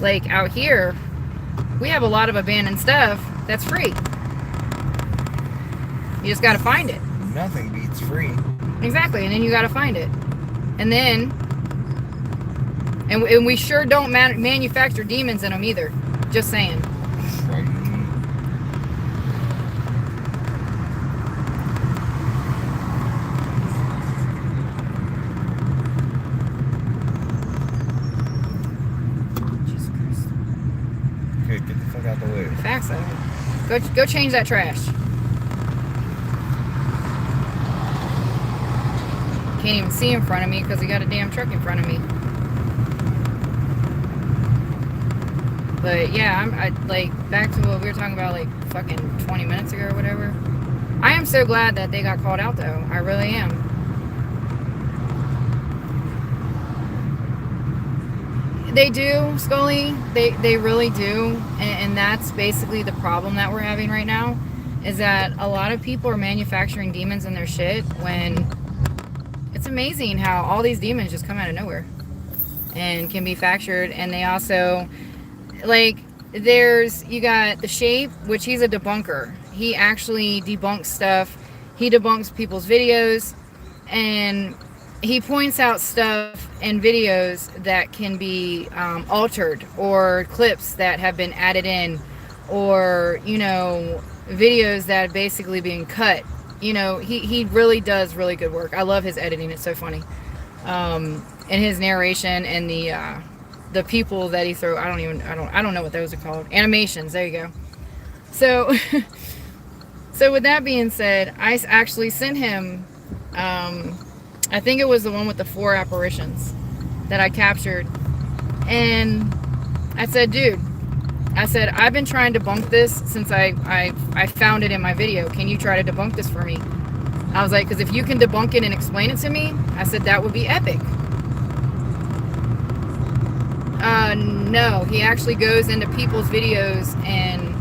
Like out here, we have a lot of abandoned stuff that's free. You just gotta find it. Nothing beats free. Exactly, and then you gotta find it. And then, and we sure don't manufacture demons in them either. Just saying. Right. Jesus Christ. Okay, get the fuck out the way. Facts of it. Go change that trash. Can't even see in front of me because we got a damn truck in front of me. But yeah, I like back to what we were talking about like fucking 20 minutes ago or whatever. I am so glad that they got called out though. I really am. They do, Scully. They really do. And that's basically the problem that we're having right now, is that a lot of people are manufacturing demons in their shit when it's amazing how all these demons just come out of nowhere and can be factured. And they also, like, you got the Shape, which he's a debunker. He actually debunks stuff. He debunks people's videos, and he points out stuff in videos that can be altered, or clips that have been added in, or, you know, videos that are basically being cut. You know, he really does really good work. I love his editing. It's so funny. And his narration and the people that he throws, I don't know what those are called. Animations. There you go. So, so with that being said, I actually sent him, I think it was the one with the 4 apparitions that I captured. And I said, dude, I've been trying to debunk this since I found it in my video. Can you try to debunk this for me? I was like, because if you can debunk it and explain it to me, I said, that would be epic. No, he actually goes into people's videos and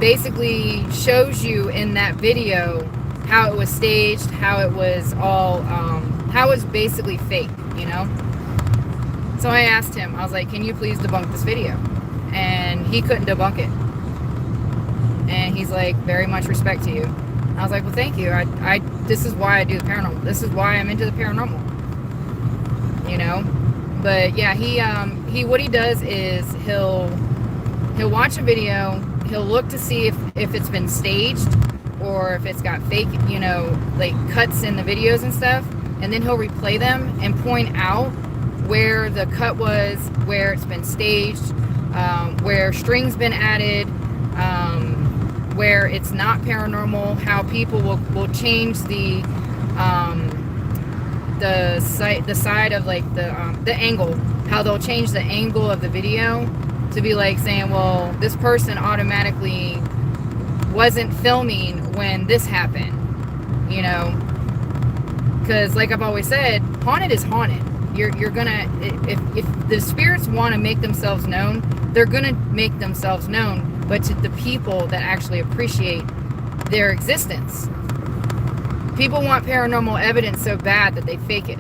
basically shows you in that video how it was staged, how it was all, how it's basically fake, you know? So I asked him, I was like, can you please debunk this video? And he couldn't debunk it. And he's like, very much respect to you. I was like, well, thank you. This is why I do the paranormal. This is why I'm into the paranormal. You know? But yeah, he what he does is he'll watch a video, he'll look to see if it's been staged or if it's got fake, you know, like cuts in the videos and stuff, and then he'll replay them and point out where the cut was, where it's been staged, where strings been added, where it's not paranormal, how people will change the side of like the angle, how they'll change the angle of the video to be like saying, well, this person automatically wasn't filming when this happened, you know, because like I've always said, haunted is haunted. You're gonna, if the spirits want to make themselves known, they're gonna make themselves known, but to the people that actually appreciate their existence. People want paranormal evidence so bad that they fake it.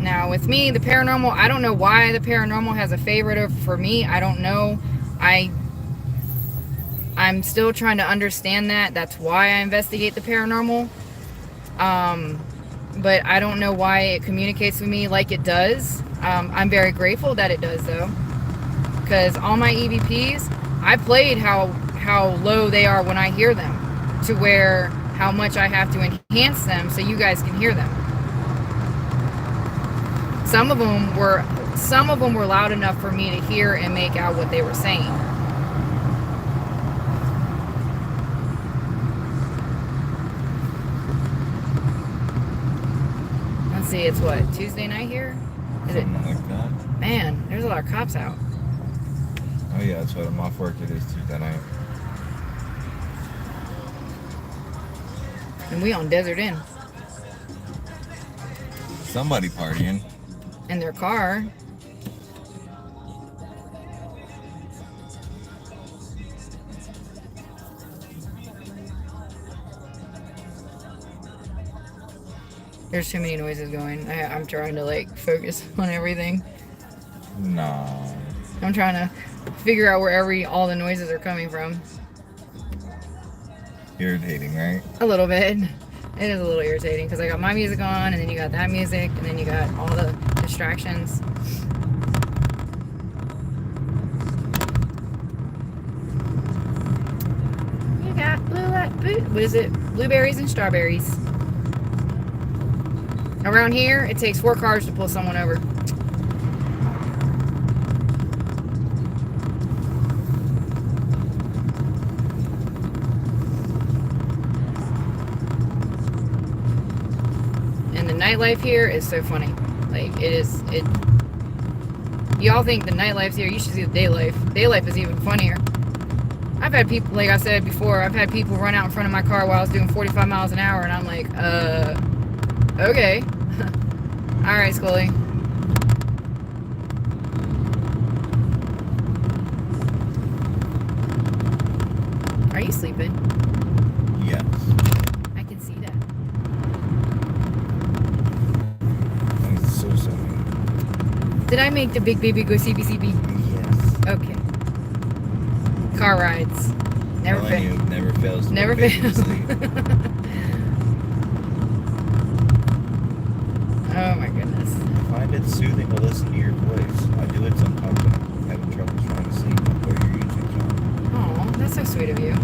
Now with me, the paranormal, I don't know why the paranormal has a favorite for me. I don't know. I'm still trying to understand that. That's why I investigate the paranormal. But I don't know why it communicates with me like it does. I'm very grateful that it does though, because all my EVPs, I played how low they are when I hear them, to where how much I have to enhance them so you guys can hear them. Some of them were loud enough for me to hear and make out what they were saying. Let's see, it's what, Tuesday night here? Is it? Something like that. Man, there's a lot of cops out. Oh yeah, that's what I'm off work. It is Tuesday night. And we on Desert Inn. Somebody partying. in their car. There's too many noises going. I'm trying to like focus on everything. No. I'm trying to figure out where all the noises are coming from. Irritating, right? A little bit. It is a little irritating because I got my music on, and then you got that music, and then you got all the distractions. You got what is it? Blueberries and strawberries. Around here, it takes 4 cars to pull someone over. And the nightlife here is so funny. Like, y'all think the nightlife's here, you should see the day life. Day life is even funnier. I've had people, like I said before, I've had people run out in front of my car while I was doing 45 miles an hour, and I'm like, okay. Alright, Scully. Are you sleeping? Yes. I can see that. I'm so sorry. Did I make the big baby go CBCB? Yes. Okay. Car rides. Never Telling you, fails. never fails. To Never put baby to fails. sleep. Oh my goodness. I find it soothing to listen to your voice. I do it sometimes when I'm having trouble trying to sleep. I'll put your YouTube channel. Oh, that's so sweet of you.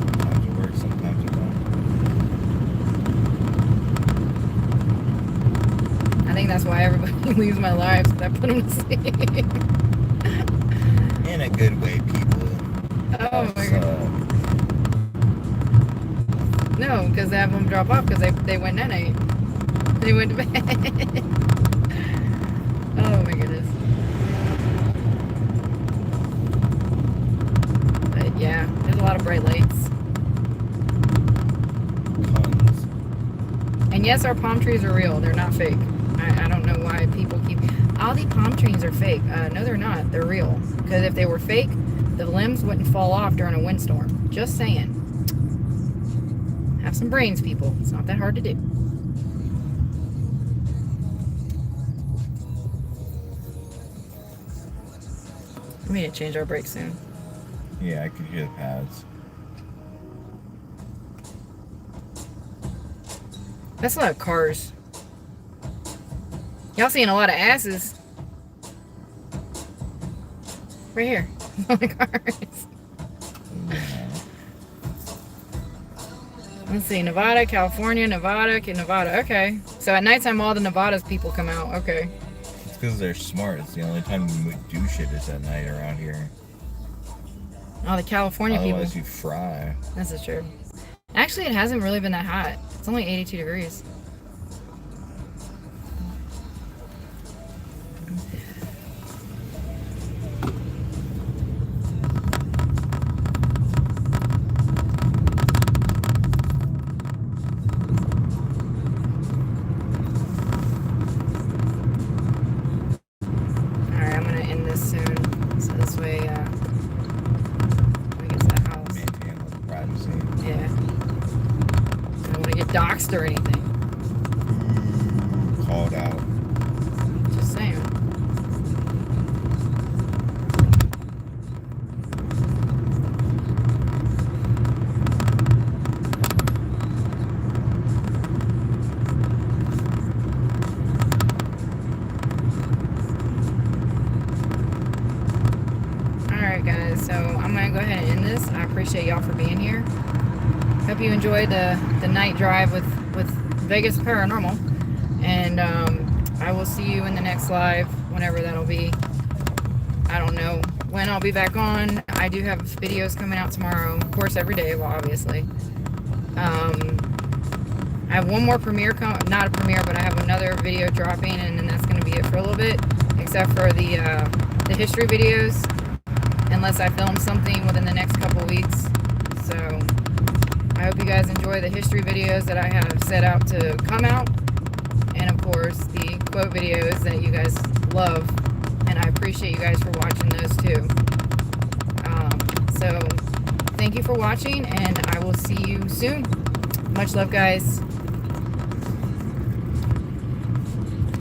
Sometimes it works, sometimes it don't. I think that's why everybody leaves my lives, because I put them to sleep. In a good way, people. Oh my god. No, because they have them drop off because they went night. They went to bed. Oh my goodness. But yeah, there's a lot of bright lights. Tons. And yes, our palm trees are real. They're not fake. I don't know why people keep... All the palm trees are fake. No, they're not. They're real. Because if they were fake, the limbs wouldn't fall off during a windstorm. Just saying. Have some brains, people. It's not that hard to do. We need to change our brakes soon. Yeah, I could hear the pads. That's a lot of cars. Y'all seeing a lot of asses. Right here. On the cars. Yeah. Let's see. Nevada, California, Nevada, Nevada. Okay. So at nighttime, all the Nevadas people come out. Okay. It's because they're smart. It's the only time we do shit is at night around here. All the California Otherwise, people. you fry. This is true. Actually, it hasn't really been that hot. It's only 82 degrees. Alright, I'm gonna end this soon. So this way, we get to the house. Maintain a little privacy. Yeah. I don't want to get doxxed or anything. Called out. Just saying. Alright guys, so I'm going to go ahead and end this. I appreciate y'all for being here. Hope you enjoyed the night drive with Vegas Paranormal. And I will see you in the next live, whenever that'll be. I don't know when I'll be back on. I do have videos coming out tomorrow. Of course, every day, well, obviously. I have one more premiere, not a premiere, but I have another video dropping, and then that's going to be it for a little bit. Except for the history videos. Unless I film something within the next couple weeks. So, I I hope you guys enjoy the history videos that I have set out to come out. And of course, the quote videos that you guys love. And I appreciate you guys for watching those too. So thank you for watching, and I will see you soon. Much love, guys.